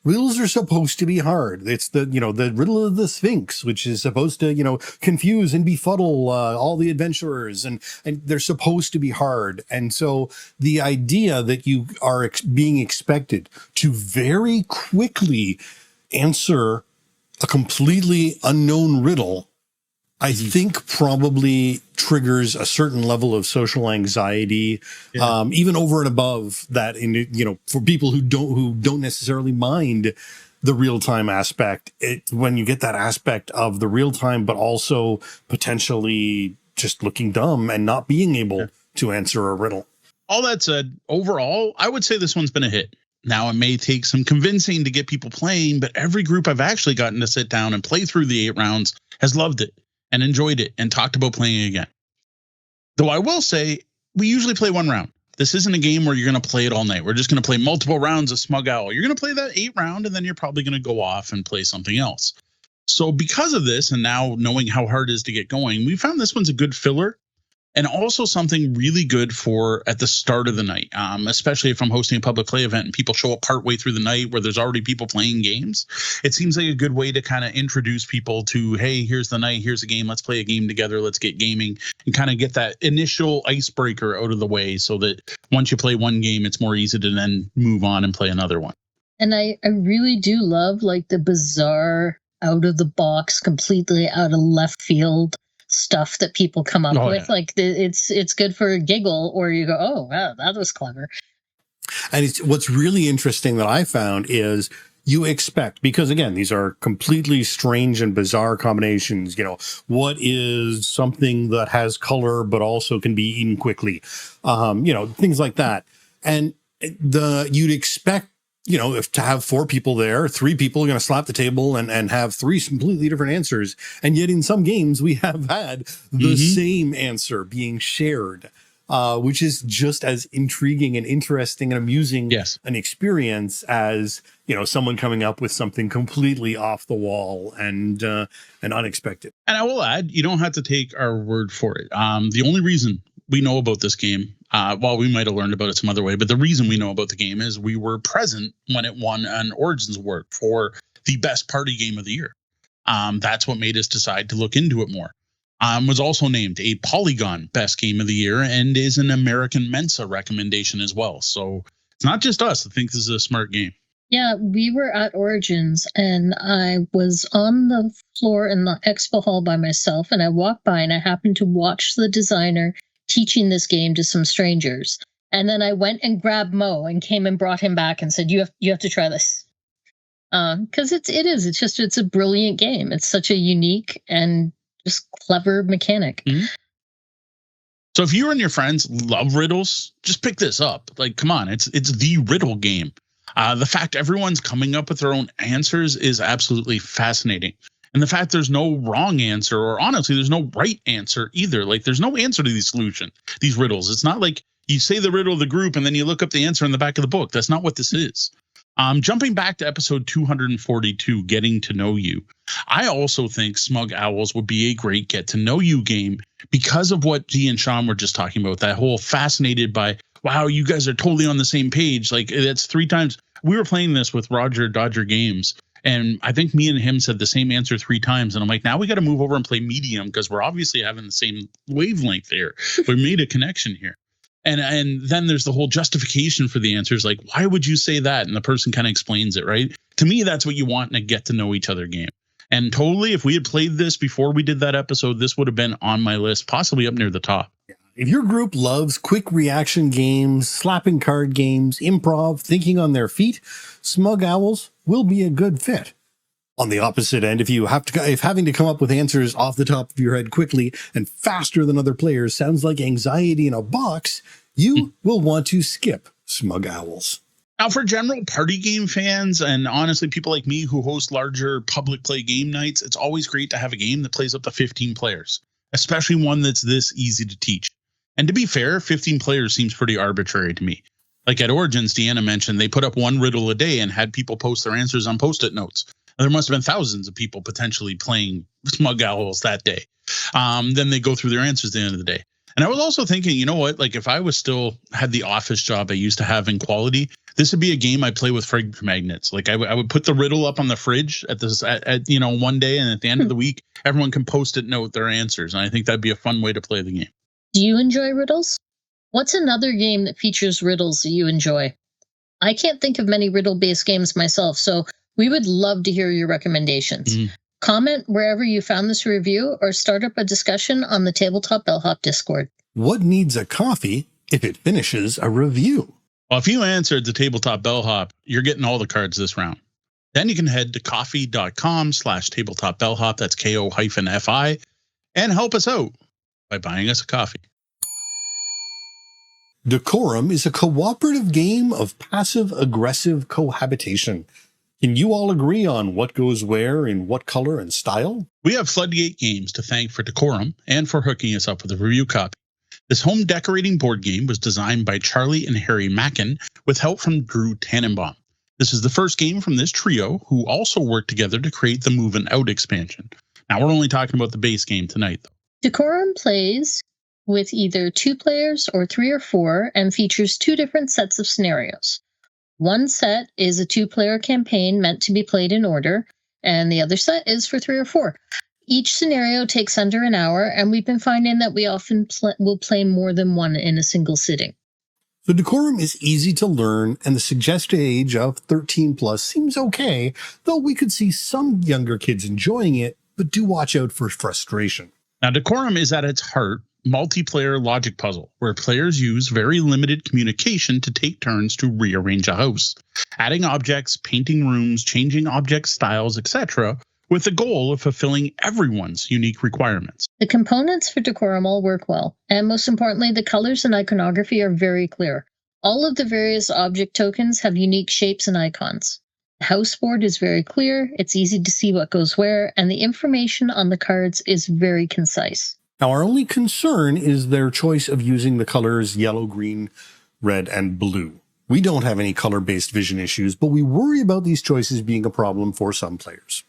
Riddles are supposed to be hard. It's the riddle of the Sphinx, which is supposed to, confuse and befuddle all the adventurers, and they're supposed to be hard. And so the idea that you are being expected to very quickly answer a completely unknown riddle, I think probably triggers a certain level of social anxiety, even over and above that. For people who don't necessarily mind the real time aspect, when you get that aspect of the real time, but also potentially just looking dumb and not being able to answer a riddle. All that said, overall, I would say this one's been a hit. Now, it may take some convincing to get people playing, but every group I've actually gotten to sit down and play through the 8 rounds has loved it and enjoyed it and talked about playing again. Though I will say, we usually play 1 round. This isn't a game where you're going to play it all night. We're just going to play multiple rounds of Smug Owl. You're going to play that 8 round, and then you're probably going to go off and play something else. So because of this, and now knowing how hard it is to get going, we found this one's a good filler. And also something really good for at the start of the night, especially if I'm hosting a public play event and people show up partway through the night where there's already people playing games. It seems like a good way to kind of introduce people to, hey, here's the night, here's a game, let's play a game together, let's get gaming, and kind of get that initial icebreaker out of the way so that once you play one game, it's more easy to then move on and play another one. And I really do love like the bizarre, out of the box, completely out of left field stuff that people come up with. Like it's good for a giggle, or you go, oh wow, that was clever. And what's really interesting that I found is you expect, because again, these are completely strange and bizarre combinations. What is something that has color but also can be eaten quickly? Things like that. And you'd expect, if to have 4 people there, 3 people are going to slap the table and have 3 completely different answers. And yet in some games we have had the same answer being shared, which is just as intriguing and interesting and amusing an experience as, someone coming up with something completely off the wall and unexpected. And I will add, you don't have to take our word for it. The only reason we know about this game, well, we might have learned about it some other way, but the reason we know about the game is we were present when it won an Origins award for the best party game of the year. That's what made us decide to look into it more. Was also named a Polygon best game of the year and is an American Mensa recommendation as well. So it's not just us that think this is a smart game. Yeah, we were at Origins and I was on the floor in the expo hall by myself, and I walked by and I happened to watch the designer teaching this game to some strangers. And then I went and grabbed Mo and came and brought him back and said, you have to try this. Because it's a brilliant game. It's such a unique and just clever mechanic. Mm-hmm. So if you and your friends love riddles, just pick this up. Like, come on, it's the riddle game. The fact everyone's coming up with their own answers is absolutely fascinating. And the fact there's no wrong answer, or honestly, there's no right answer either. Like, there's no answer to these riddles. It's not like you say the riddle of the group and then you look up the answer in the back of the book. That's not what this is. Jumping back to episode 242, Getting to Know You. I also think Smug Owls would be a great get to know you game because of what G and Sean were just talking about. That whole fascinated by, wow, you guys are totally on the same page. Like, that's 3 times. We were playing this with Roger Dodger Games, and I think me and him said the same answer 3 times. And I'm like, now we got to move over and play medium because we're obviously having the same wavelength here. We made a connection here. And then there's the whole justification for the answers. Like, why would you say that? And the person kind of explains it, right? To me, that's what you want in a get to know each other game. And totally, if we had played this before we did that episode, this would have been on my list, possibly up near the top. If your group loves quick reaction games, slapping card games, improv, thinking on their feet, Smug Owls will be a good fit. On the opposite end, if having to come up with answers off the top of your head quickly and faster than other players sounds like anxiety in a box, you will want to skip Smug Owls. Now, for general party game fans, and honestly, people like me who host larger public play game nights, it's always great to have a game that plays up to 15 players, especially one that's this easy to teach. And to be fair, 15 players seems pretty arbitrary to me. Like at Origins, Deanna mentioned they put up 1 riddle a day and had people post their answers on Post-it notes. There must have been thousands of people potentially playing Smug Owls that day. Then they go through their answers at the end of the day. And I was also thinking, you know what? Like, if I was still had the office job I used to have in quality, this would be a game I play with fridge magnets. Like, I would put the riddle up on the fridge at one day, and at the end of the week, everyone can Post-it note their answers. And I think that'd be a fun way to play the game. Do you enjoy riddles? What's another game that features riddles that you enjoy? I can't think of many riddle-based games myself, so we would love to hear your recommendations. Comment wherever you found this review or start up a discussion on the Tabletop Bellhop Discord. What needs a coffee if it finishes a review? Well, if you answered the Tabletop Bellhop, you're getting all the cards this round. Then you can head to coffee.com/Tabletop Bellhop, that's KO-FI, and help us out by buying us a coffee. Decorum is a cooperative game of passive-aggressive cohabitation. Can you all agree on what goes where in what color and style? We have Floodgate Games to thank for Decorum and for hooking us up with a review copy. This home decorating board game was designed by Charlie and Harry Mackin with help from Drew Tannenbaum. This is the first game from this trio who also worked together to create the Movin' Out expansion. Now, we're only talking about the base game tonight, though. Decorum plays with either 2 players or 3 or 4 and features 2 different sets of scenarios. One set is a 2-player campaign meant to be played in order, and the other set is for 3 or 4. Each scenario takes under an hour, and we've been finding that we often will play more than one in a single sitting. The Decorum is easy to learn, and the suggested age of 13 plus seems okay, though we could see some younger kids enjoying it, but do watch out for frustration. Now, Decorum is at its heart multiplayer logic puzzle, where players use very limited communication to take turns to rearrange a house, adding objects, painting rooms, changing object styles, etc., with the goal of fulfilling everyone's unique requirements. The components for Decorum all work well, and most importantly, the colors and iconography are very clear. All of the various object tokens have unique shapes and icons. The house board is very clear, it's easy to see what goes where, and the information on the cards is very concise. Now, our only concern is their choice of using the colors yellow, green, red, and blue. We don't have any color-based vision issues, but we worry about these choices being a problem for some players.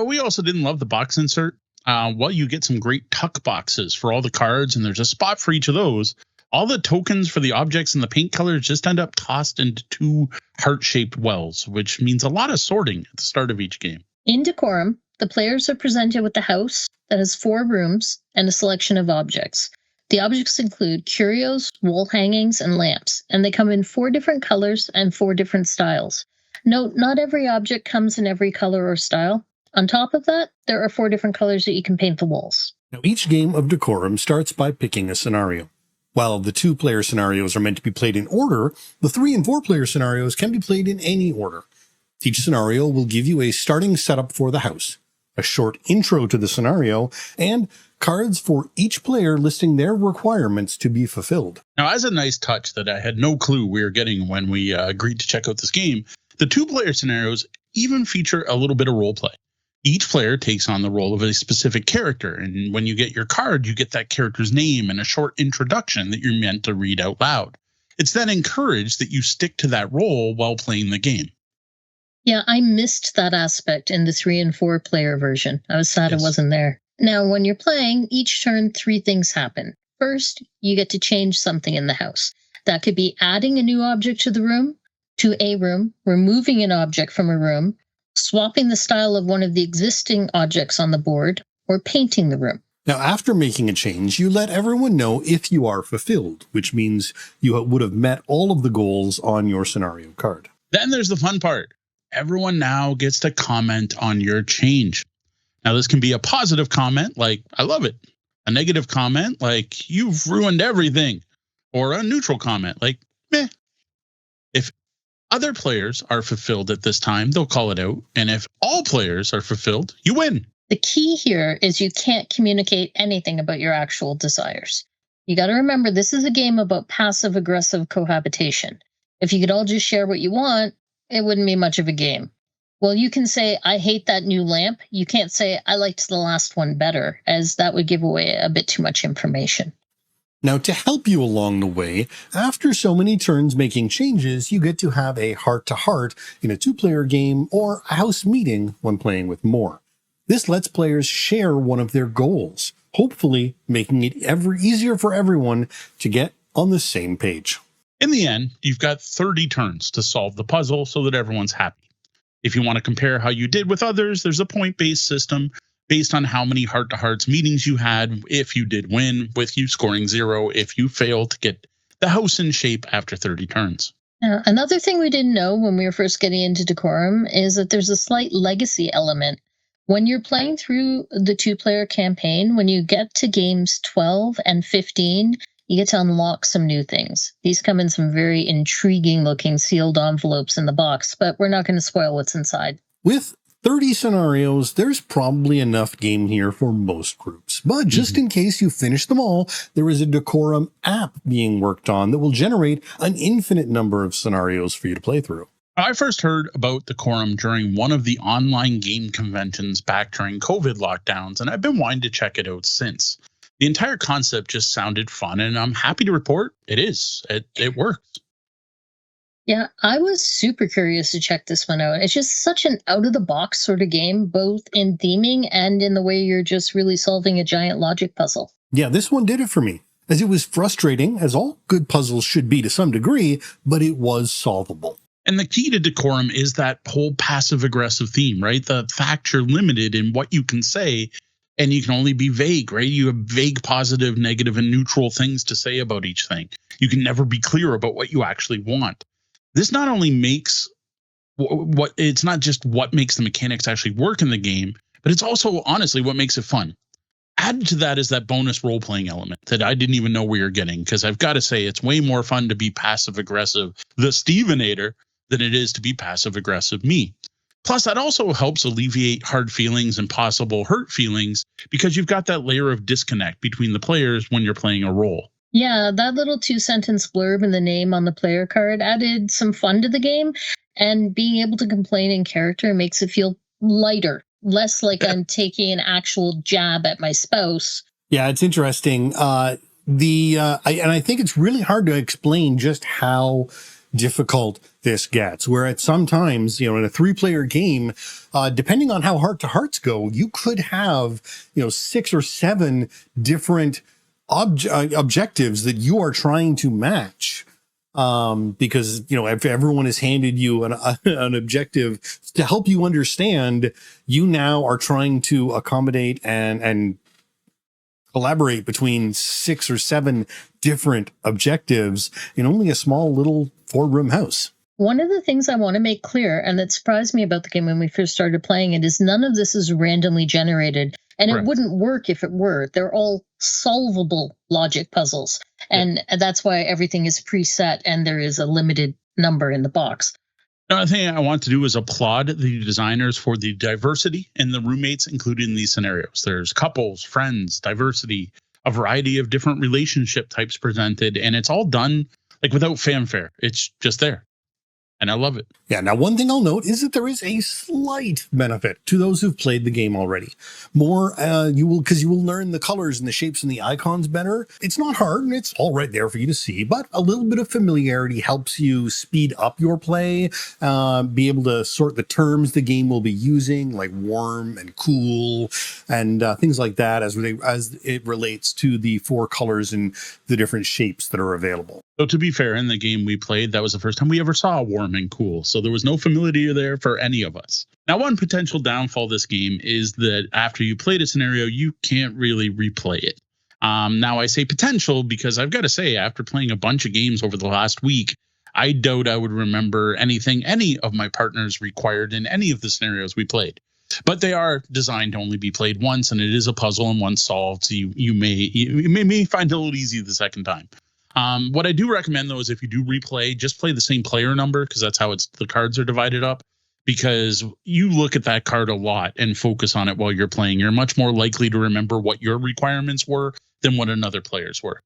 We also didn't love the box insert. You get some great tuck boxes for all the cards, and there's a spot for each of those. All the tokens for the objects and the paint colors just end up tossed into 2 heart-shaped wells, which means a lot of sorting at the start of each game. In Decorum, the players are presented with a house that has 4 rooms and a selection of objects. The objects include curios, wall hangings, and lamps, and they come in 4 different colors and 4 different styles. Note, not every object comes in every color or style. On top of that, there are 4 different colors that you can paint the walls. Now, each game of Decorum starts by picking a scenario. While the 2-player scenarios are meant to be played in order, the 3 and 4-player scenarios can be played in any order. Each scenario will give you a starting setup for the house, a short intro to the scenario, and cards for each player listing their requirements to be fulfilled. Now, as a nice touch that I had no clue we were getting when we agreed to check out this game, the 2-player scenarios even feature a little bit of role play. Each player takes on the role of a specific character, and when you get your card, you get that character's name and a short introduction that you're meant to read out loud. It's then encouraged that you stick to that role while playing the game. Yeah, I missed that aspect in the 3 and 4-player version. I was sad It wasn't there. Now, when you're playing, each turn 3 things happen. First, you get to change something in the house. That could be adding a new object to a room, removing an object from a room, swapping the style of one of the existing objects on the board, or painting the room. Now, after making a change, you let everyone know if you are fulfilled, which means you would have met all of the goals on your scenario card. Then there's the fun part. Everyone now gets to comment on your change. Now, this can be a positive comment, like, I love it. A negative comment, like, you've ruined everything. Or a neutral comment, like, meh. If other players are fulfilled at this time, they'll call it out. And if all players are fulfilled, you win. The key here is you can't communicate anything about your actual desires. You got to remember, this is a game about passive-aggressive cohabitation. If you could all just share what you want, it wouldn't be much of a game. Well, you can say, I hate that new lamp. You can't say, I liked the last one better, as that would give away a bit too much information. Now, to help you along the way, after so many turns making changes, you get to have a heart-to-heart in a 2-player game or a house meeting when playing with more. This lets players share one of their goals, hopefully making it ever easier for everyone to get on the same page. In the end, you've got 30 turns to solve the puzzle so that everyone's happy. If you want to compare how you did with others, there's a point-based system based on how many heart-to-hearts meetings you had if you did win, with you scoring 0 if you failed to get the house in shape after 30 turns. Another thing we didn't know when we were first getting into Decorum is that there's a slight legacy element. When you're playing through the 2-player campaign, when you get to games 12 and 15, you get to unlock some new things. These come in some very intriguing looking sealed envelopes in the box, but we're not going to spoil what's inside. With 30 scenarios, there's probably enough game here for most groups. But just in case you finish them all, there is a Decorum app being worked on that will generate an infinite number of scenarios for you to play through. I first heard about Decorum during one of the online game conventions back during COVID lockdowns, and I've been wanting to check it out since. The entire concept just sounded fun, and I'm happy to report it is. It works. Yeah, I was super curious to check this one out. It's just such an out-of-the-box sort of game, both in theming and in the way you're just really solving a giant logic puzzle. Yeah, this one did it for me, as it was frustrating, as all good puzzles should be to some degree, but it was solvable. And the key to Decorum is that whole passive-aggressive theme, right? The fact you're limited in what you can say, and you can only be vague, right? You have vague positive, negative, and neutral things to say about each thing. You can never be clear about what you actually want. This not only makes it's not just what makes the mechanics actually work in the game, but it's also honestly what makes it fun. Added to that is that bonus role-playing element that I didn't even know we were getting, because I've got to say it's way more fun to be passive-aggressive, the Stevenator, than it is to be passive-aggressive me. Plus, that also helps alleviate hard feelings and possible hurt feelings, because you've got that layer of disconnect between the players when you're playing a role. Yeah, that little 2-sentence blurb and the name on the player card added some fun to the game, and being able to complain in character makes it feel lighter, less like I'm taking an actual jab at my spouse. Yeah, it's interesting. I think it's really hard to explain just how difficult this gets, where at sometimes, in a 3-player game, depending on how heart-to-hearts go, you could have, 6 or 7 different objectives that you are trying to match. Because, if everyone has handed you an objective to help you understand, you now are trying to accommodate and collaborate between 6 or 7 different objectives in only a small little 4-room house. One of the things I want to make clear, and that surprised me about the game when we first started playing it, is none of this is randomly generated. And Correct. it wouldn't work if it were. They're all solvable logic puzzles. And that's why everything is preset and there is a limited number in the box. Another thing I want to do is applaud the designers for the diversity in the roommates included in these scenarios. There's couples, friends, diversity, a variety of different relationship types presented, and it's all done like without fanfare. It's just there. And I love it. Yeah. Now, one thing I'll note is that there is a slight benefit to those who've played the game already. More, you will learn the colors and the shapes and the icons better. It's not hard and it's all right there for you to see, but a little bit of familiarity helps you speed up your play, be able to sort the terms the game will be using, like warm and cool and things like that as it relates to the 4 colors and the different shapes that are available. So to be fair, in the game we played, that was the first time we ever saw warm and cool. So there was no familiarity there for any of us. Now, one potential downfall of this game is that after you played a scenario, you can't really replay it. Now, I say potential because I've got to say, after playing a bunch of games over the last week, I doubt I would remember anything any of my partners required in any of the scenarios we played. But they are designed to only be played once, and it is a puzzle, and once solved, so you may find it a little easy the second time. What I do recommend, though, is if you do replay, just play the same player number, because that's how the cards are divided up. Because you look at that card a lot and focus on it while you're playing. You're much more likely to remember what your requirements were than what another player's were.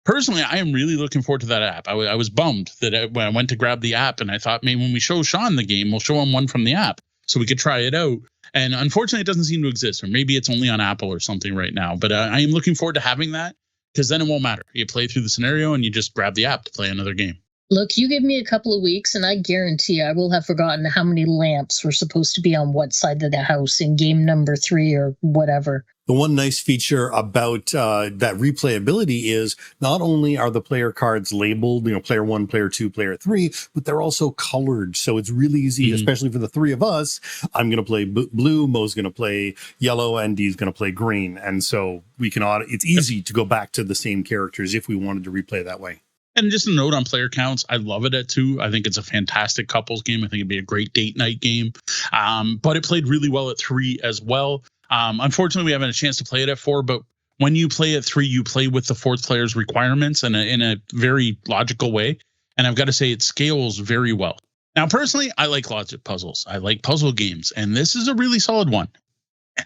Personally, I am really looking forward to that app. I was bummed that when I went to grab the app, and I thought maybe when we show Sean the game, we'll show him one from the app so we could try it out. And unfortunately, it doesn't seem to exist, or maybe it's only on Apple or something right now. But I am looking forward to having that, because then it won't matter. You play through the scenario and you just grab the app to play another game. Look, you give me a couple of weeks and I guarantee I will have forgotten how many lamps were supposed to be on what side of the house in game number 3 or whatever. The one nice feature about that replayability is not only are the player cards labeled, player 1, player 2, player 3, but they're also colored. So it's really easy, especially for the 3 of us. I'm going to play blue, Mo's going to play yellow, and Dee's going to play green. And so it's easy to go back to the same characters if we wanted to replay that way. And just a note on player counts, I love it at 2. I think it's a fantastic couples game. I think it'd be a great date night game. But it played really well at 3 as well. Unfortunately, we haven't had a chance to play it at 4, but when you play at 3, you play with the 4th player's requirements in a very logical way. And I've got to say, it scales very well. Now, personally, I like logic puzzles. I like puzzle games, and this is a really solid one.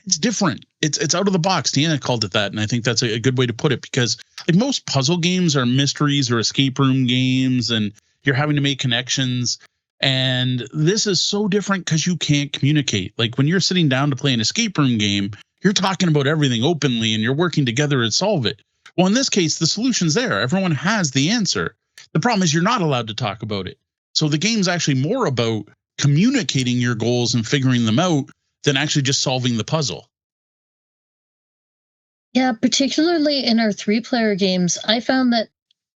It's different. It's out of the box. Deanna called it that, and I think that's a good way to put it, because like most puzzle games are mysteries or escape room games, and you're having to make connections. And this is so different because you can't communicate. Like when you're sitting down to play an escape room game, you're talking about everything openly and you're working together to solve it. Well, in this case, the solution's there. Everyone has the answer. The problem is you're not allowed to talk about it. So the game's actually more about communicating your goals and figuring them out than actually just solving the puzzle. Yeah, particularly in our 3-player games, I found that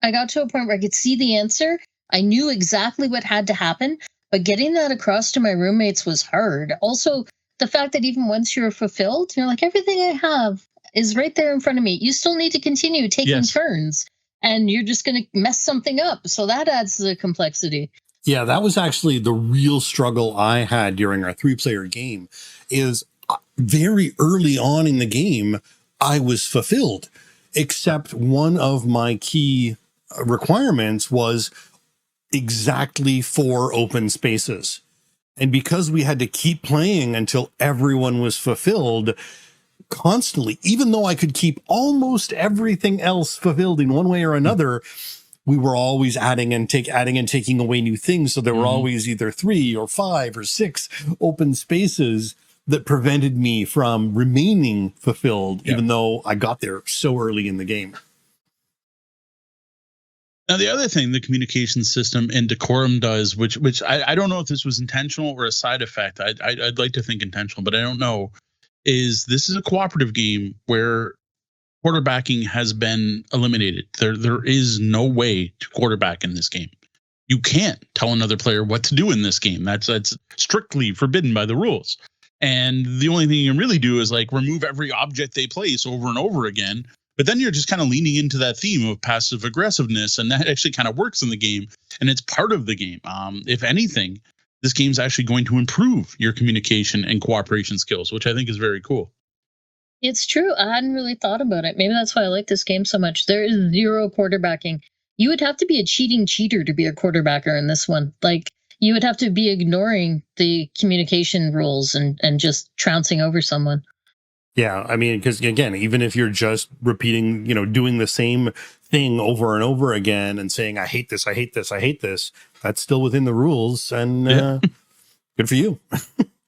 I got to a point where I could see the answer. I knew exactly what had to happen, but getting that across to my roommates was hard. Also, the fact that even once you're fulfilled, you're like, everything I have is right there in front of me. You still need to continue taking turns, and you're just going to mess something up. So that adds to the complexity. Yeah, that was actually the real struggle I had during our 3-player game. Is very early on in the game, I was fulfilled, except one of my key requirements was exactly 4 open spaces. And because we had to keep playing until everyone was fulfilled constantly, even though I could keep almost everything else fulfilled in one way or another, we were always adding and taking away new things. So there were always either 3 or 5 or 6 open spaces that prevented me from remaining fulfilled, even though I got there so early in the game. Now, the other thing the communication system and Decorum does, which I don't know if this was intentional or a side effect, I'd like to think intentional, but I don't know, is this is a cooperative game where quarterbacking has been eliminated. There is no way to quarterback in this game. You can't tell another player what to do in this game. That's strictly forbidden by the rules. And the only thing you can really do is like remove every object they place over and over again. But then you're just kind of leaning into that theme of passive aggressiveness, and that actually kind of works in the game, and it's part of the game. If anything, this game's actually going to improve your communication and cooperation skills, which I think is very cool. It's true. I hadn't really thought about it. Maybe that's why I like this game so much. There is zero quarterbacking. You would have to be a cheating cheater to be a quarterbacker in this one. Like, you would have to be ignoring the communication rules and just trouncing over someone. Yeah, I mean, because again, even if you're just repeating, doing the same thing over and over again and saying, I hate this, I hate this, I hate this, that's still within the rules, and good for you.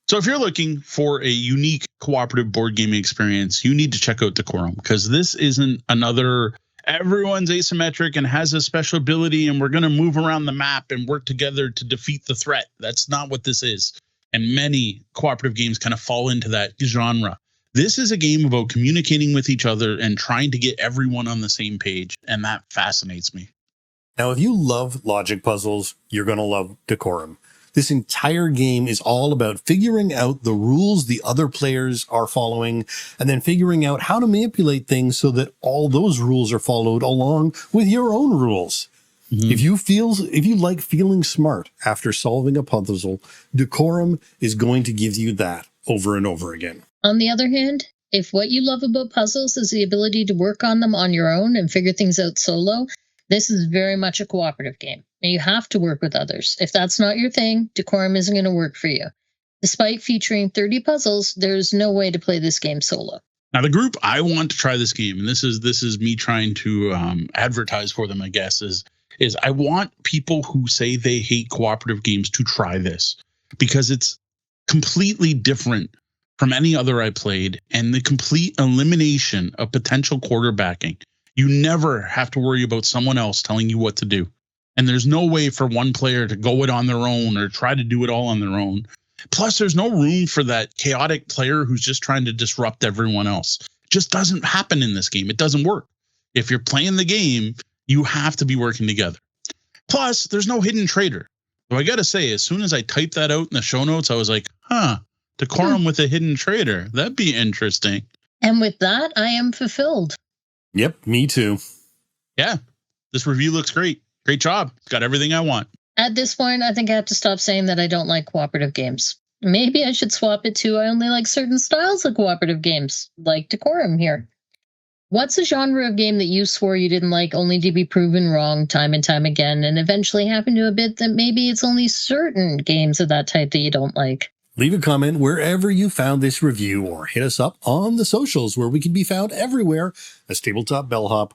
So if you're looking for a unique cooperative board gaming experience, you need to check out Decorum, because this isn't another everyone's asymmetric and has a special ability and we're going to move around the map and work together to defeat the threat. That's not what this is. And many cooperative games kind of fall into that genre. This is a game about communicating with each other and trying to get everyone on the same page. And that fascinates me. Now, if you love logic puzzles, you're going to love Decorum. This entire game is all about figuring out the rules the other players are following and then figuring out how to manipulate things so that all those rules are followed along with your own rules. Mm-hmm. If you like feeling smart after solving a puzzle, Decorum is going to give you that over and over again. On the other hand, if what you love about puzzles is the ability to work on them on your own and figure things out solo, this is very much a cooperative game. And you have to work with others. If that's not your thing, Decorum isn't going to work for you. Despite featuring 30 puzzles, there's no way to play this game solo. Now, the group I want to try this game, and this is me trying to advertise for them, I guess, is I want people who say they hate cooperative games to try this, because it's completely different from any other I played, and the complete elimination of potential quarterbacking. You never have to worry about someone else telling you what to do. And there's no way for one player to go it on their own or try to do it all on their own. Plus, there's no room for that chaotic player who's just trying to disrupt everyone else. It just doesn't happen in this game. It doesn't work. If you're playing the game, you have to be working together. Plus, there's no hidden traitor. So I got to say, as soon as I typed that out in the show notes, I was like, Decorum with a hidden traitor. That'd be interesting. And with that, I am fulfilled. Yep, me too. Yeah, this review looks great. Great job. Got everything I want. At this point, I think I have to stop saying that I don't like cooperative games. Maybe I should swap it to I only like certain styles of cooperative games, like Decorum here. What's a genre of game that you swore you didn't like only to be proven wrong time and time again, and eventually happened to admit that maybe it's only certain games of that type that you don't like? Leave a comment wherever you found this review, or hit us up on the socials where we can be found everywhere as Tabletop Bellhop.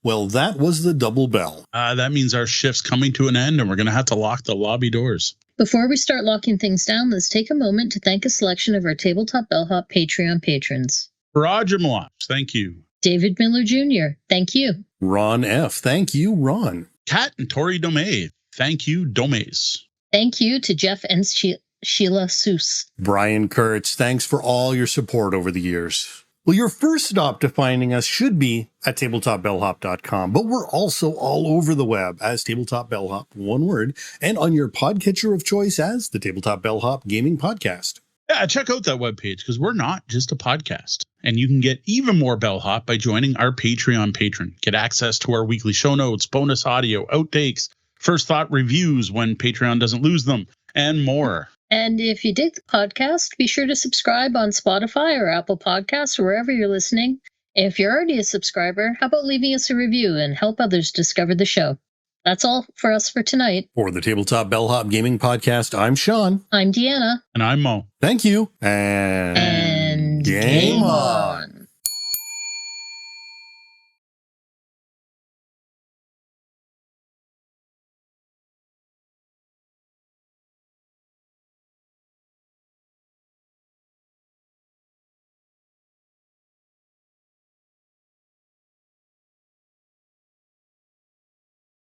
Well, that was the double bell. That means our shift's coming to an end and we're going to have to lock the lobby doors. Before we start locking things down, let's take a moment to thank a selection of our Tabletop Bellhop Patreon patrons. Roger Malosh, thank you. David Miller Jr., thank you. Ron F., thank you, Ron. Kat and Tori Domey, thank you, Domes. Thank you to Jeff and Sheila Seuss. Brian Kurtz, thanks for all your support over the years. Well, your first stop to finding us should be at tabletopbellhop.com, but we're also all over the web as Tabletop Bellhop, one word, and on your podcatcher of choice as the Tabletop Bellhop Gaming Podcast. Yeah, check out that webpage, because we're not just a podcast. And you can get even more Bellhop by joining our Patreon patron. Get access to our weekly show notes, bonus audio, outtakes, first thought reviews when Patreon doesn't lose them, and more. And if you dig the podcast, be sure to subscribe on Spotify or Apple Podcasts or wherever you're listening. If you're already a subscriber, how about leaving us a review and help others discover the show? That's all for us for tonight. For the Tabletop Bellhop Gaming Podcast, I'm Sean. I'm Deanna. And I'm Mo. Thank you. And game on.